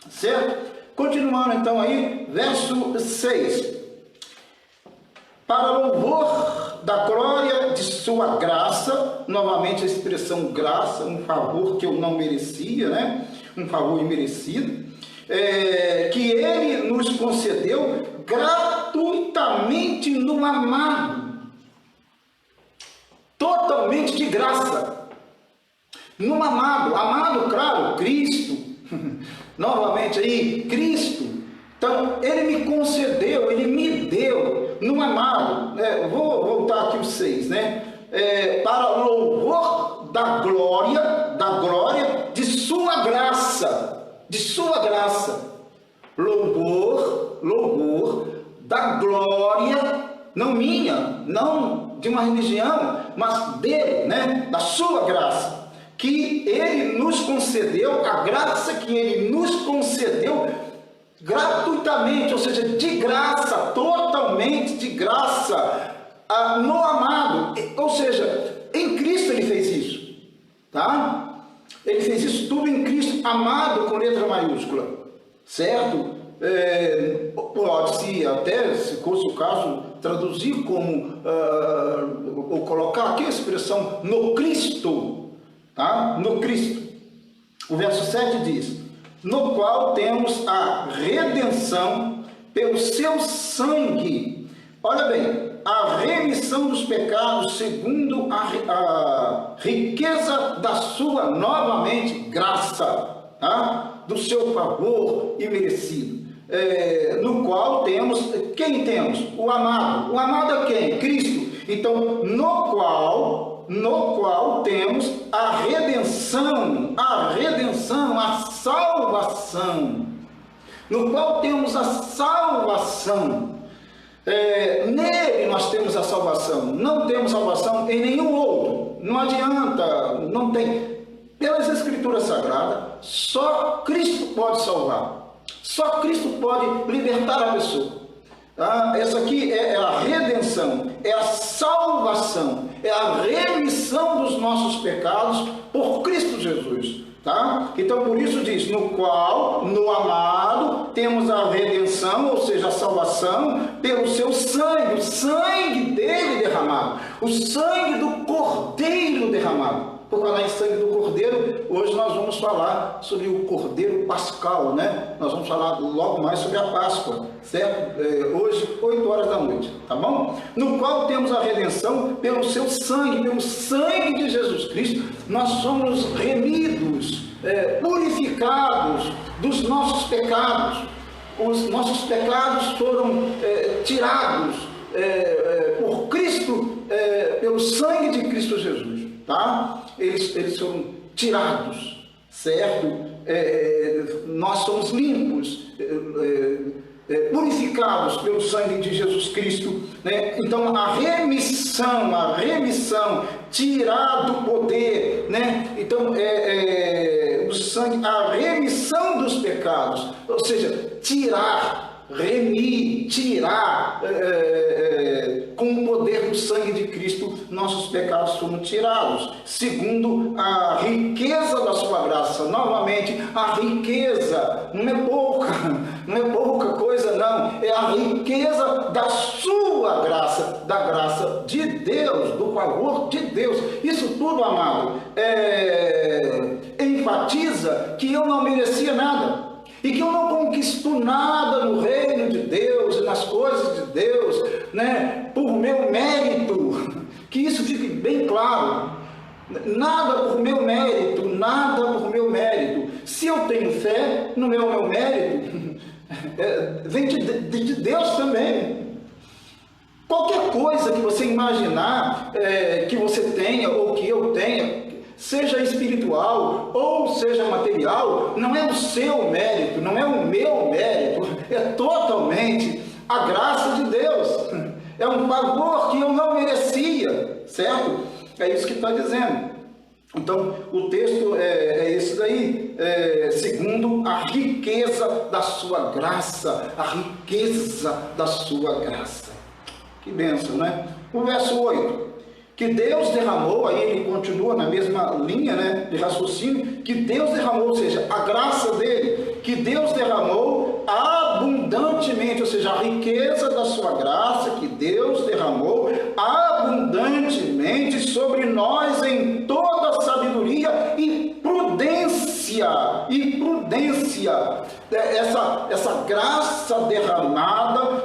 Certo? Continuando então aí, verso 6. Para louvor da glória de sua graça, novamente a expressão graça, um favor que eu não merecia, né? Um favor imerecido, que ele nos concedeu gratuitamente no amado. totalmente de graça. No amado, claro, Cristo, novamente aí, Cristo. Então, ele me concedeu, ele me deu, no amado, né? Vou voltar aqui os 6, né? Para louvor da glória de sua graça, louvor da glória, não minha, não de uma religião, mas dele, né? Da sua graça, que ele nos concedeu, a graça que ele nos concedeu gratuitamente, ou seja, de graça, totalmente de graça, no amado, ou seja, em Cristo ele fez isso, tá? Ele fez isso tudo em Cristo, amado com letra maiúscula, certo? Pode-se até, se fosse o caso, traduzir como, ou colocar aqui a expressão no Cristo, tá? No Cristo. O verso 7 diz: no qual temos a redenção pelo seu sangue. Olha bem, a remissão dos pecados segundo a riqueza da sua, novamente, graça, tá? Do seu favor imerecido. No qual temos, quem temos? O amado. O amado é quem? Cristo. Então, no qual temos a redenção, a salvação. No qual temos a salvação. Nele nós temos a salvação. Não temos salvação em nenhum outro. Não adianta, não tem. Pelas Escrituras Sagradas, só Cristo pode salvar. Só Cristo pode libertar a pessoa. Essa aqui é a redenção, é a salvação, é a remissão dos nossos pecados por Cristo Jesus, tá? Então por isso diz, no qual, no amado, temos a redenção, ou seja, a salvação, pelo seu sangue, o sangue dele derramado, o sangue do Cordeiro derramado. Por falar em sangue do Cordeiro, hoje nós vamos falar sobre o Cordeiro Pascal, né? Nós vamos falar logo mais sobre a Páscoa, certo? Hoje, 8 horas da noite, tá bom? No qual temos a redenção pelo seu sangue, pelo sangue de Jesus Cristo, nós somos remidos, purificados dos nossos pecados. Os nossos pecados foram tirados por Cristo, pelo sangue de Cristo Jesus. Tá? Eles foram tirados, certo? Nós somos limpos, purificados pelo sangue de Jesus Cristo, né? Então a remissão, tirar do poder, né? Então o sangue, a remissão dos pecados, ou seja, remir, tirar, com o poder do sangue de Cristo, nossos pecados foram tirados, segundo a riqueza da sua graça. Novamente, a riqueza não é pouca coisa, não, é a riqueza da sua graça, da graça de Deus, do favor de Deus. Isso tudo, amado, enfatiza que eu não merecia nada. E que eu não conquisto nada no reino de Deus e nas coisas de Deus, né, por meu mérito. Que isso fique bem claro. Nada por meu mérito, nada por meu mérito. Se eu tenho fé, não é o meu mérito, vem de Deus também. Qualquer coisa que você imaginar que você tenha ou que eu tenha, seja espiritual ou seja material, não é o seu mérito, não é o meu mérito, é totalmente a graça de Deus. É um favor que eu não merecia, certo? É isso que está dizendo. Então, o texto é esse daí, segundo a riqueza da sua graça, a riqueza da sua graça. Que bênção, né? O verso 8. Que Deus derramou, aí ele continua na mesma linha, né, de raciocínio, que Deus derramou, ou seja, a graça dele, que Deus derramou abundantemente, ou seja, a riqueza da sua graça, que Deus derramou abundantemente sobre nós em toda sabedoria e prudência, essa graça derramada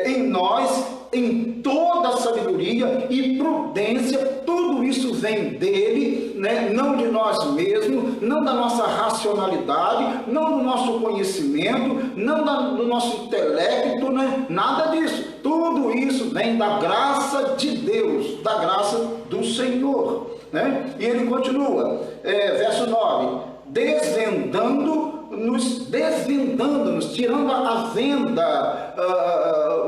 em nós em toda toda sabedoria e prudência, tudo isso vem dele, né? Não de nós mesmos, não da nossa racionalidade, não do nosso conhecimento, não do nosso intelecto, né? Nada disso. Tudo isso vem da graça de Deus, da graça do Senhor, né? E ele continua, verso 9, desvendando-nos, tirando a venda,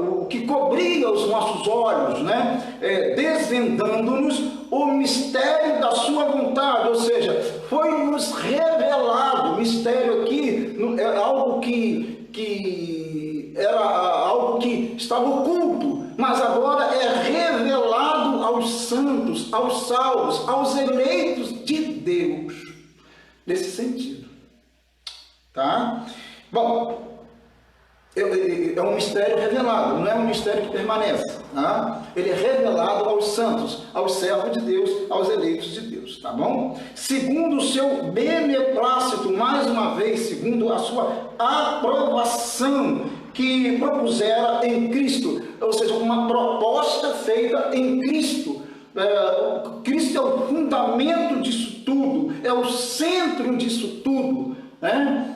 o que cobria os nossos olhos, né? Desvendando-nos o mistério da sua vontade, ou seja, foi-nos revelado. Mistério aqui é algo que era algo que estava oculto, mas agora é revelado aos santos, aos salvos, aos eleitos de Deus. Nesse sentido, tá? Bom, é um mistério revelado, não é um mistério que permanece, tá? Ele é revelado aos santos, aos servos de Deus, aos eleitos de Deus, tá bom? Segundo o seu beneplácito, mais uma vez, segundo a sua aprovação que propusera em Cristo, ou seja, uma proposta feita em Cristo. Cristo é o fundamento disso tudo, é o centro disso tudo, né?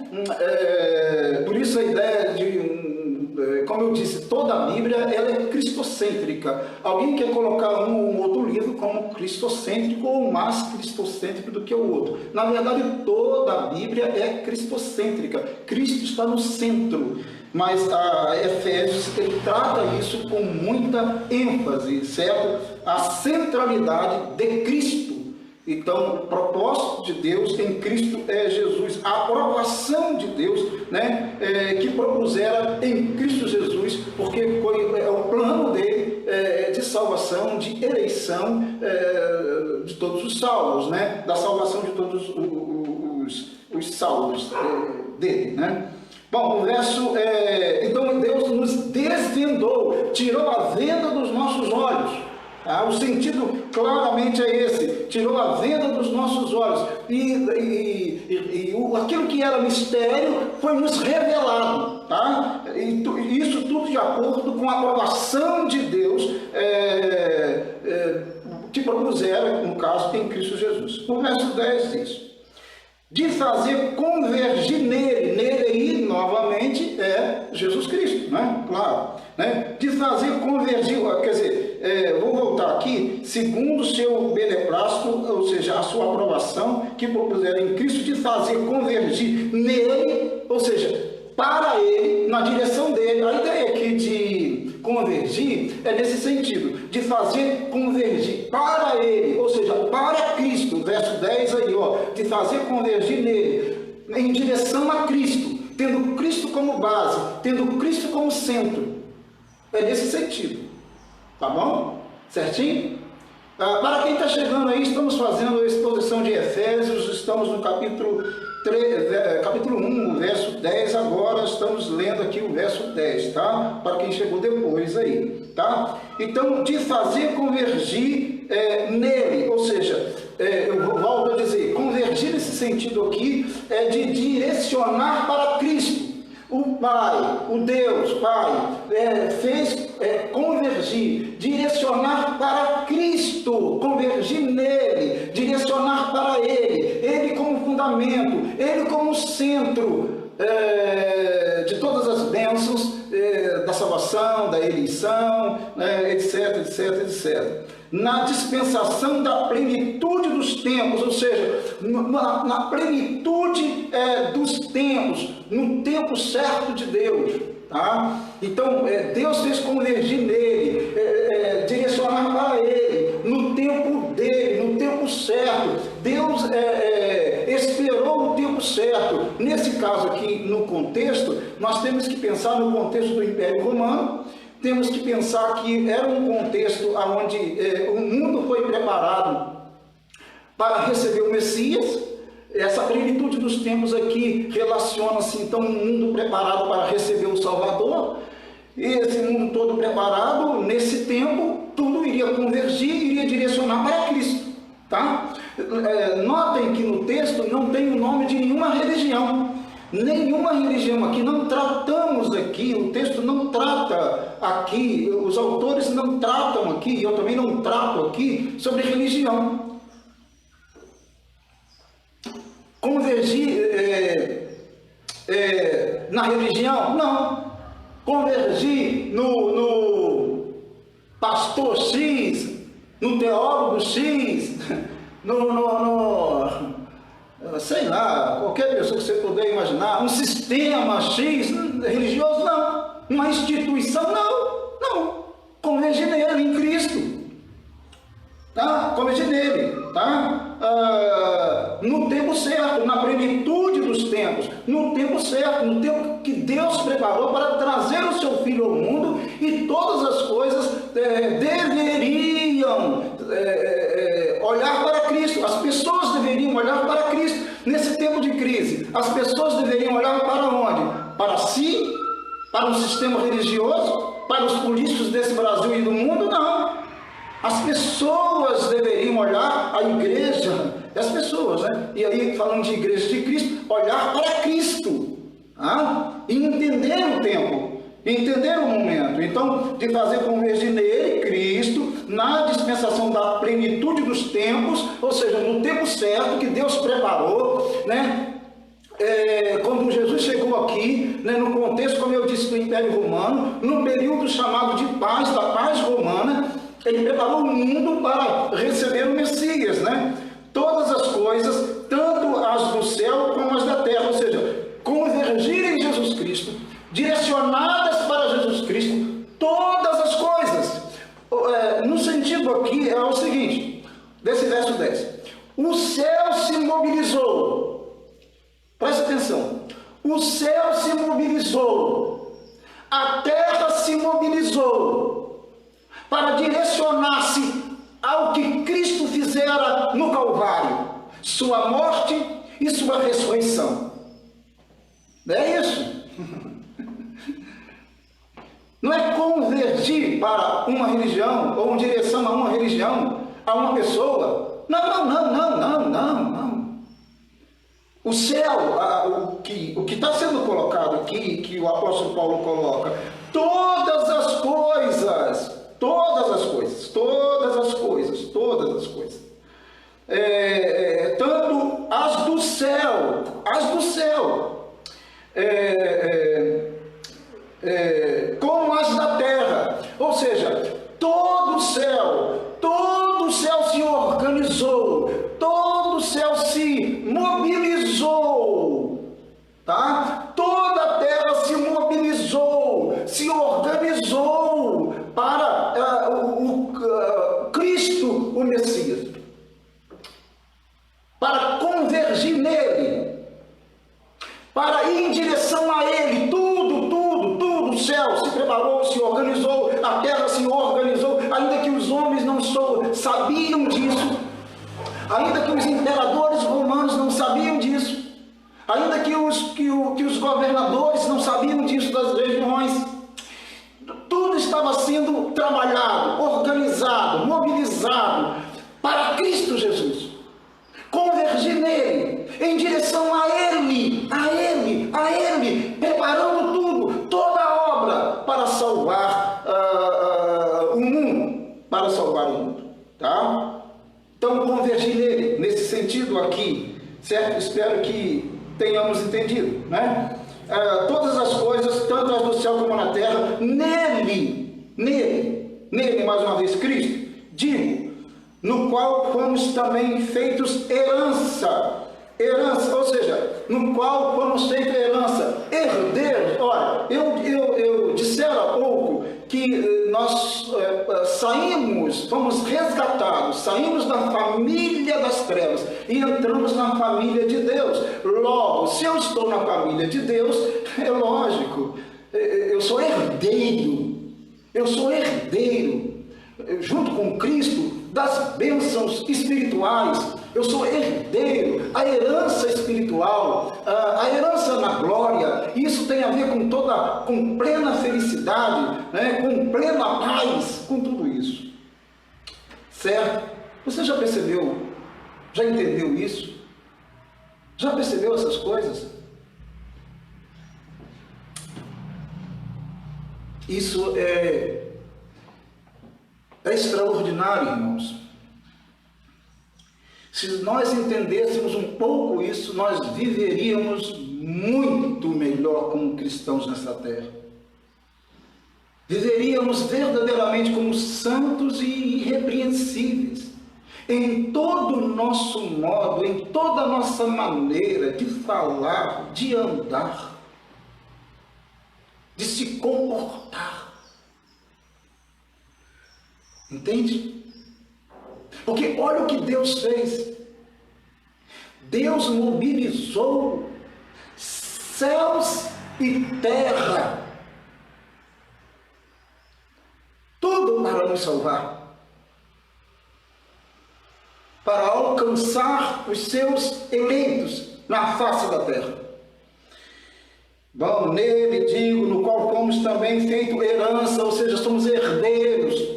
Por isso a ideia de, como eu disse, toda a Bíblia ela é cristocêntrica. Alguém quer colocar um ou outro livro como cristocêntrico ou mais cristocêntrico do que o outro. Na verdade, toda a Bíblia é cristocêntrica. Cristo está no centro. Mas a Efésios ele trata isso com muita ênfase, certo? A centralidade de Cristo. Então, o propósito de Deus em Cristo é Jesus. A aprovação de Deus, né, que propusera em Cristo Jesus, porque foi o plano dele de salvação, de eleição de todos os salvos, né? Da salvação de todos os salvos dele, né? Bom, o verso, então Deus nos desvendou, tirou a venda dos nossos olhos. Tá? O sentido claramente é esse, tirou a venda dos nossos olhos. E aquilo que era mistério foi nos revelado. Tá? E isso tudo de acordo com a aprovação de Deus que propusera, no caso, em Cristo Jesus. O verso 10 diz: de fazer convergir nele aí novamente é Jesus Cristo, né? Claro, né? De fazer convergir, quer dizer, vou voltar aqui, segundo o seu beneplácito, ou seja, a sua aprovação que propuseram em Cristo, de fazer convergir nele, ou seja, para ele, na direção dele. A ideia aqui de convergir é nesse sentido, de fazer convergir para ele, ou seja, para Cristo, verso 10 aí, ó, de fazer convergir nele, em direção a Cristo, tendo Cristo como base, tendo Cristo como centro. É nesse sentido, tá bom? Certinho? Para quem está chegando aí, estamos fazendo a exposição de Efésios, estamos no capítulo 1, verso 10, agora estamos lendo aqui o verso 10, tá? Para quem chegou depois aí, tá? Então, de fazer convergir nele, ou seja, eu volto a dizer, convergir nesse sentido aqui é de direcionar para Cristo. O Pai, o Deus Pai, fez convergir, direcionar para Cristo, convergir nele, direcionar para Ele como fundamento, Ele como centro de todas as bênçãos da salvação, da eleição, etc, etc, etc. Na dispensação da plenitude dos tempos, ou seja, na plenitude dos tempos, no tempo certo de Deus. Tá? Então, Deus fez convergir nele, direcionar para ele, no tempo dele, no tempo certo. Deus esperou o tempo certo. Nesse caso aqui, no contexto, nós temos que pensar no contexto do Império Romano. Temos que pensar que era um contexto onde o mundo foi preparado para receber o Messias. Essa plenitude dos tempos aqui relaciona-se então um mundo preparado para receber o Salvador. E esse mundo todo preparado, nesse tempo, tudo iria convergir, iria direcionar para Cristo. Tá? Notem que no texto não tem o nome de nenhuma religião. Nenhuma religião aqui, não tratamos aqui, o texto não trata aqui, os autores não tratam aqui, eu também não trato aqui sobre religião. Convergir na religião? Não. Convergir no pastor X, no teólogo X, sei lá, qualquer pessoa que você puder imaginar, um sistema X religioso, não. Uma instituição, não. Convergir nele, em Cristo. Tá? Convergir nele, tá? No tempo certo, na plenitude dos tempos, no tempo certo, no tempo que Deus preparou para trazer o seu Filho ao mundo, e todas as coisas deveriam olhar para Cristo. As pessoas deveriam olhar para Cristo nesse tempo de crise. As pessoas deveriam olhar para onde? Para si? Para um sistema religioso? Para os políticos desse Brasil e do mundo? Não. As pessoas deveriam olhar a igreja, as pessoas, né? E aí, falando de igreja de Cristo, olhar para Cristo, e entender o tempo, entender o momento. Então, de fazer convergir nele, Cristo, na dispensação da plenitude dos tempos, ou seja, no tempo certo que Deus preparou, né? Quando Jesus chegou aqui, né, no contexto, como eu disse, do Império Romano, no período chamado de paz, da paz romana, ele preparou o mundo para receber o Messias, né? Todas as coisas, tanto as do céu como as da terra, ou seja, convergir em Jesus Cristo, direcionadas para Jesus Cristo, todas as coisas. No sentido aqui é o seguinte, desse verso 10. O céu se mobilizou. Presta atenção. O céu se mobilizou. A terra se mobilizou para direcionar-se ao que Cristo fizera no Calvário, sua morte e sua ressurreição. Não é isso? Não é convergir para uma religião ou em direção a uma religião, a uma pessoa. Não. O céu, o que está sendo colocado aqui, que o apóstolo Paulo coloca, todas as coisas, tanto as do céu, como as da terra, ou seja, todo o céu se organizou, todo o céu se mobilizou, tá? Toda a terra se mobilizou, se organizou para Cristo, o Messias, para convergir nele, para ir em direção a ele. Tudo, o céu se preparou, se organizou, a terra se organizou, ainda que os homens não sabiam disso, ainda que os imperadores romanos não sabiam disso, ainda que os governadores não sabiam disso das regiões. Tudo estava sendo trabalhado, organizado, mobilizado para Cristo Jesus. Convergir nele, em direção a Ele, preparando tudo, toda a obra para salvar o mundo, tá? Então, convergir nele, nesse sentido aqui, certo? Espero que tenhamos entendido, né? Todas as coisas, tanto as do céu como na terra, nele, mais uma vez, Cristo, digo, no qual fomos também feitos herança, ou seja, no qual fomos feitos herança, herdeiros. Olha, eu dissera há pouco que nós fomos resgatados, saímos da família das trevas e entramos na família de Deus. Logo, se eu estou na família de Deus, é lógico, eu sou herdeiro, junto com Cristo, das bênçãos espirituais. Eu sou herdeiro, a herança espiritual, a herança na glória. Isso tem a ver com plena felicidade, né? Com plena paz, com tudo isso. Certo? Você já percebeu? Já entendeu isso? Já percebeu essas coisas? Isso é extraordinário, irmãos. Se nós entendêssemos um pouco isso, nós viveríamos muito melhor como cristãos nessa terra. Viveríamos verdadeiramente como santos e irrepreensíveis em todo o nosso modo, em toda a nossa maneira de falar, de andar, de se comportar. Entende? Porque olha o que Deus fez. Deus mobilizou céus e terra, tudo para nos salvar, para alcançar os seus eleitos na face da terra. Bom, nele digo, no qual fomos também feito herança, ou seja, somos herdeiros,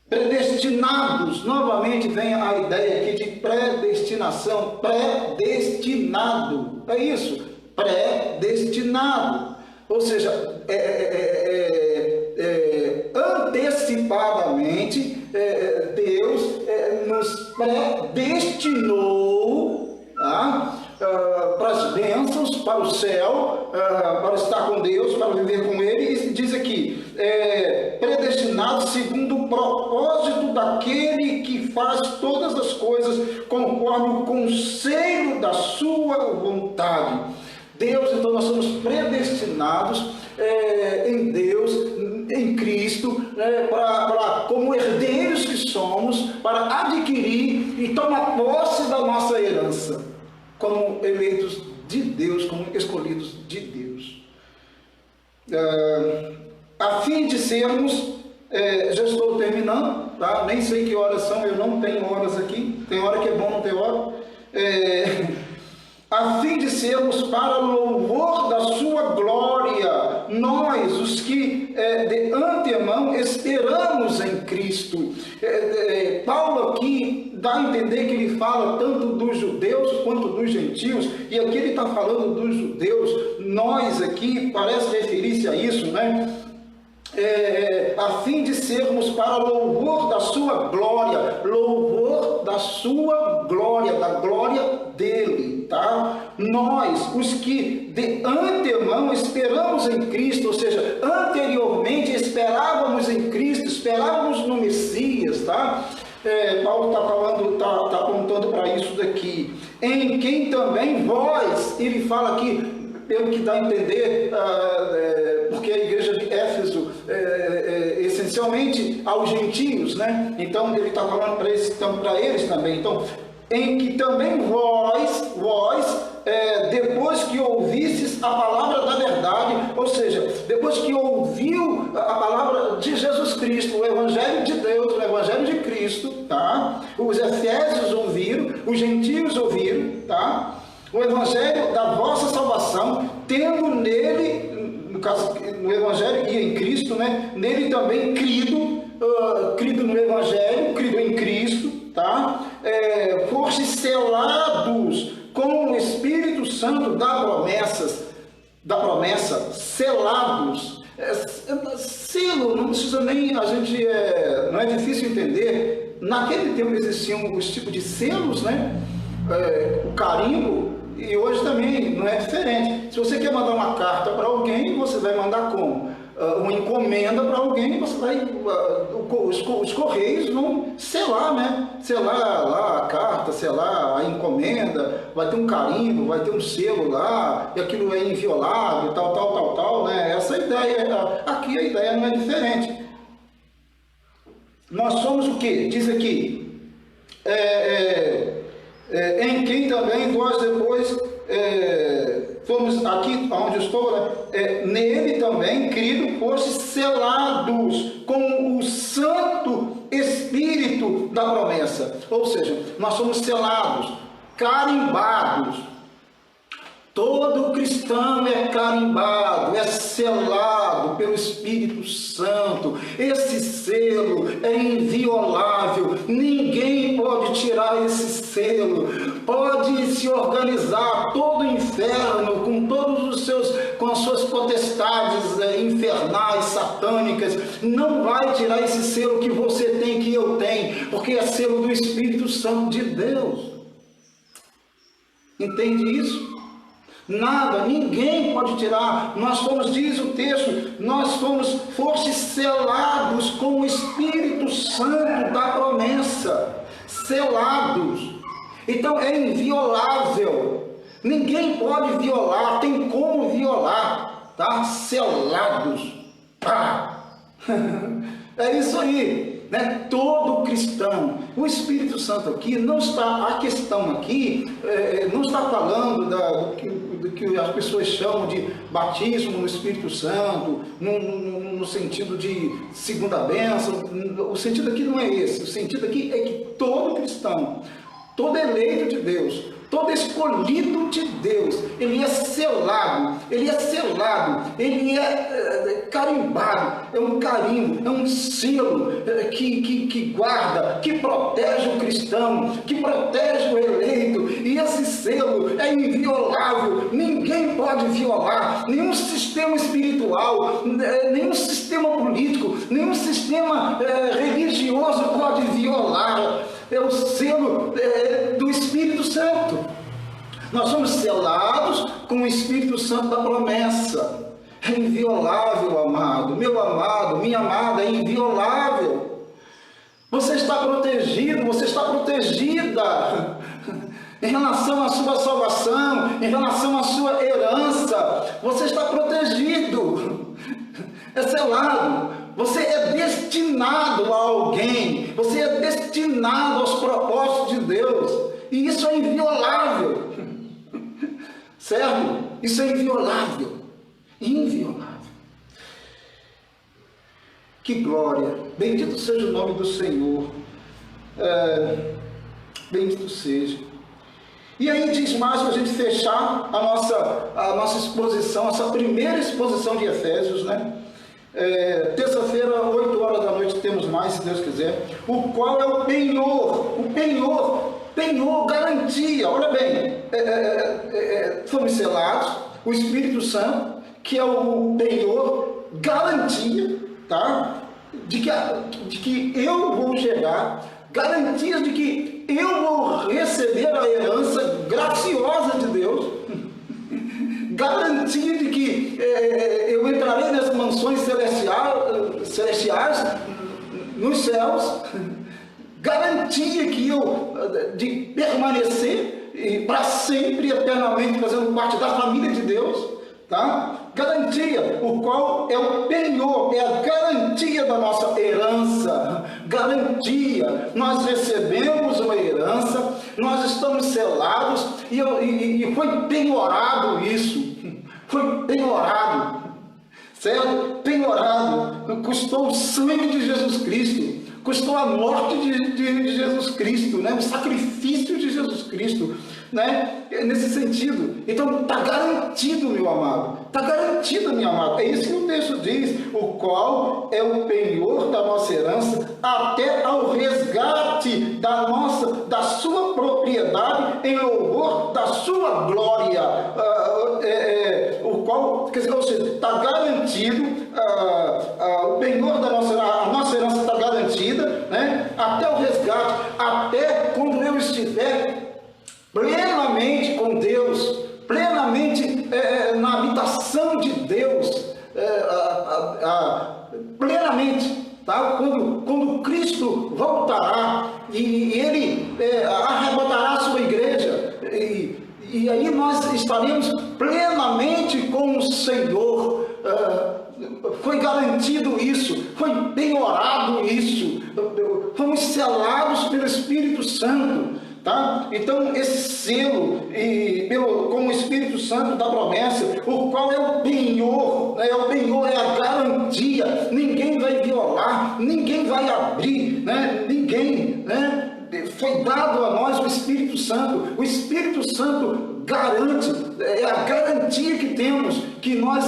predestinados. Novamente vem a ideia aqui de predestinação, predestinado, é isso, predestinado, ou seja, antecipadamente Deus nos predestinou, tá? Para as bênçãos, para o céu, para estar com Deus, para viver com Ele. E diz aqui, predestinado segundo o propósito daquele que faz todas as coisas conforme o conselho da sua vontade. Deus, então nós somos predestinados em Deus, em Cristo, como herdeiros que somos, para adquirir e tomar posse da nossa herança, como eleitos de Deus, como escolhidos de Deus. A fim de sermos, já estou terminando, tá? Nem sei que horas são, eu não tenho horas aqui, tem hora que é bom não ter hora. A fim de sermos para louvor da sua glória, nós, os que de antemão esperamos em Cristo. Paulo aqui dá a entender que ele fala tanto dos judeus quanto dos gentios, e aqui ele está falando dos judeus, nós aqui, parece referir-se a isso, né? A fim de sermos para louvor da sua glória, louvor da sua glória, da glória dele, tá? Nós, os que de antemão esperamos em Cristo, ou seja, anteriormente esperávamos em Cristo, esperávamos no Messias, tá? Paulo está falando, está apontando para isso daqui, em quem também vós, ele fala aqui, pelo que dá a entender, porque a igreja de Éfeso essencialmente aos gentios, né? Então ele está falando para eles também. Então, em que também vós, depois que ouvistes a palavra da verdade, ou seja, depois que ouviu a palavra de Jesus Cristo, o Evangelho de Deus, o Evangelho de Cristo, tá? Os efésios ouviram, os gentios ouviram, tá? O Evangelho da vossa salvação, tendo nele, no caso, no Evangelho e em Cristo, né? Nele também crido no Evangelho, crido em Cristo, tá? Fostes selados com o Espírito Santo da promessa, selados. Selo, não precisa nem, a gente, não é difícil entender. Naquele tempo existiam os tipos de selos, né? O carimbo, e hoje também não é diferente. Se você quer mandar uma carta para alguém, você vai mandar como? Uma encomenda para alguém, você vai, os correios vão selar, né? Selar lá a carta, selar a encomenda, vai ter um carimbo, vai ter um selo lá, e aquilo é inviolável, tal, né? Essa ideia, aqui a ideia não é diferente. Nós somos o que? Diz aqui, em quem também vós depois fomos aqui onde eu estou, né? Nele também, querido, fostes selados com o Santo Espírito da promessa. Ou seja, nós somos selados, carimbados Todo cristão é carimbado, é selado pelo Espírito Santo. Esse selo é inviolável. Ninguém pode tirar esse selo. Pode se organizar todo o inferno com as suas potestades infernais, satânicas. Não vai tirar esse selo que você tem, que eu tenho, porque é selo do Espírito Santo de Deus. Entende isso? Nada, ninguém pode tirar. Nós fomos, diz o texto, fostes selados com o Espírito Santo da promessa. Selados. Então é inviolável. Ninguém pode violar, tem como violar, tá? Selados. Pá. É isso aí. Né? Todo cristão, o Espírito Santo aqui não está, a questão aqui não está falando do que as pessoas chamam de batismo no Espírito Santo, no sentido de segunda bênção. O sentido aqui não é esse. O sentido aqui é que todo cristão, todo eleito de Deus, todo escolhido de Deus, ele é selado, ele é carimbado, é um carimbo, é um selo que guarda, que protege o cristão, que protege o eleito, e esse selo é inviolável, ninguém pode violar, nenhum sistema espiritual, nenhum sistema político, nenhum sistema religioso pode violar. É o selo do Espírito Santo. Nós somos selados com o Espírito Santo da promessa. É inviolável, amado. Meu amado, minha amada, é inviolável. Você está protegido, você está protegida em relação à sua salvação, em relação à sua herança. Você está protegido. É selado. Você é destinado a alguém, você é destinado aos propósitos de Deus, e isso é inviolável, certo? Isso é inviolável, inviolável. Que glória, bendito seja o nome do Senhor, bendito seja. E aí diz mais para a gente fechar a nossa exposição, essa primeira exposição de Efésios, né? Terça-feira, 8 horas da noite, temos mais, se Deus quiser. O qual é o penhor, garantia. Olha bem, fomos selados, o Espírito Santo, que é o penhor, garantia, tá? De que eu vou chegar, garantias de que eu vou receber a herança graciosa de Deus. Garantia de que eu entrarei nas mansões celestiais nos céus. Garantia que de permanecer para sempre, eternamente, fazendo parte da família de Deus. Tá? Garantia, o qual é o penhor, é a garantia da nossa herança. Garantia, nós recebemos uma herança, nós estamos selados e foi penhorado isso. Foi penhorado, certo? Penhorado, custou o sangue de Jesus Cristo, custou a morte de Jesus Cristo, né? O sacrifício de Jesus Cristo, né? Nesse sentido. Então está garantido, meu amado, está garantido, minha amada. É isso que o texto diz, o qual é o penhor da nossa herança até ao resgate da sua propriedade em louvor da sua glória. O qual, quer dizer, ou seja, está garantido, o penhor da a nossa herança está garantida, né? Até o resgate, até quando eu estiver plenamente com Deus, plenamente na habitação de Deus, plenamente, tá? Quando Cristo voltará e Ele arrebatará a sua igreja, e aí nós estaremos plenamente com o Senhor. Foi garantido isso, foi penhorado isso, fomos selados pelo Espírito Santo, tá? Então esse selo com o Espírito Santo da promessa, o qual é o penhor, né? O penhor é a garantia, ninguém vai violar, ninguém vai abrir, né? Ninguém, né? Foi dado a nós o Espírito Santo garante, é a garantia que temos que nós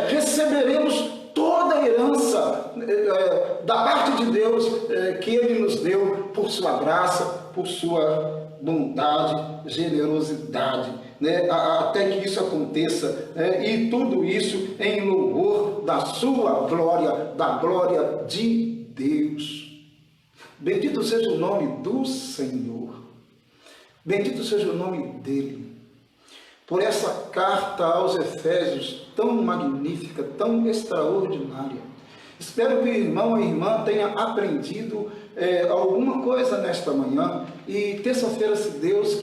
receberemos toda a herança da parte de Deus que Ele nos deu por sua graça, por sua bondade, generosidade, né? Até que isso aconteça, e tudo isso em louvor da sua glória, da glória de Deus. Bendito seja o nome do Senhor, bendito seja o nome dEle, por essa carta aos Efésios tão magnífica, tão extraordinária. Espero que o irmão e a irmã tenha aprendido alguma coisa nesta manhã, e terça-feira, se Deus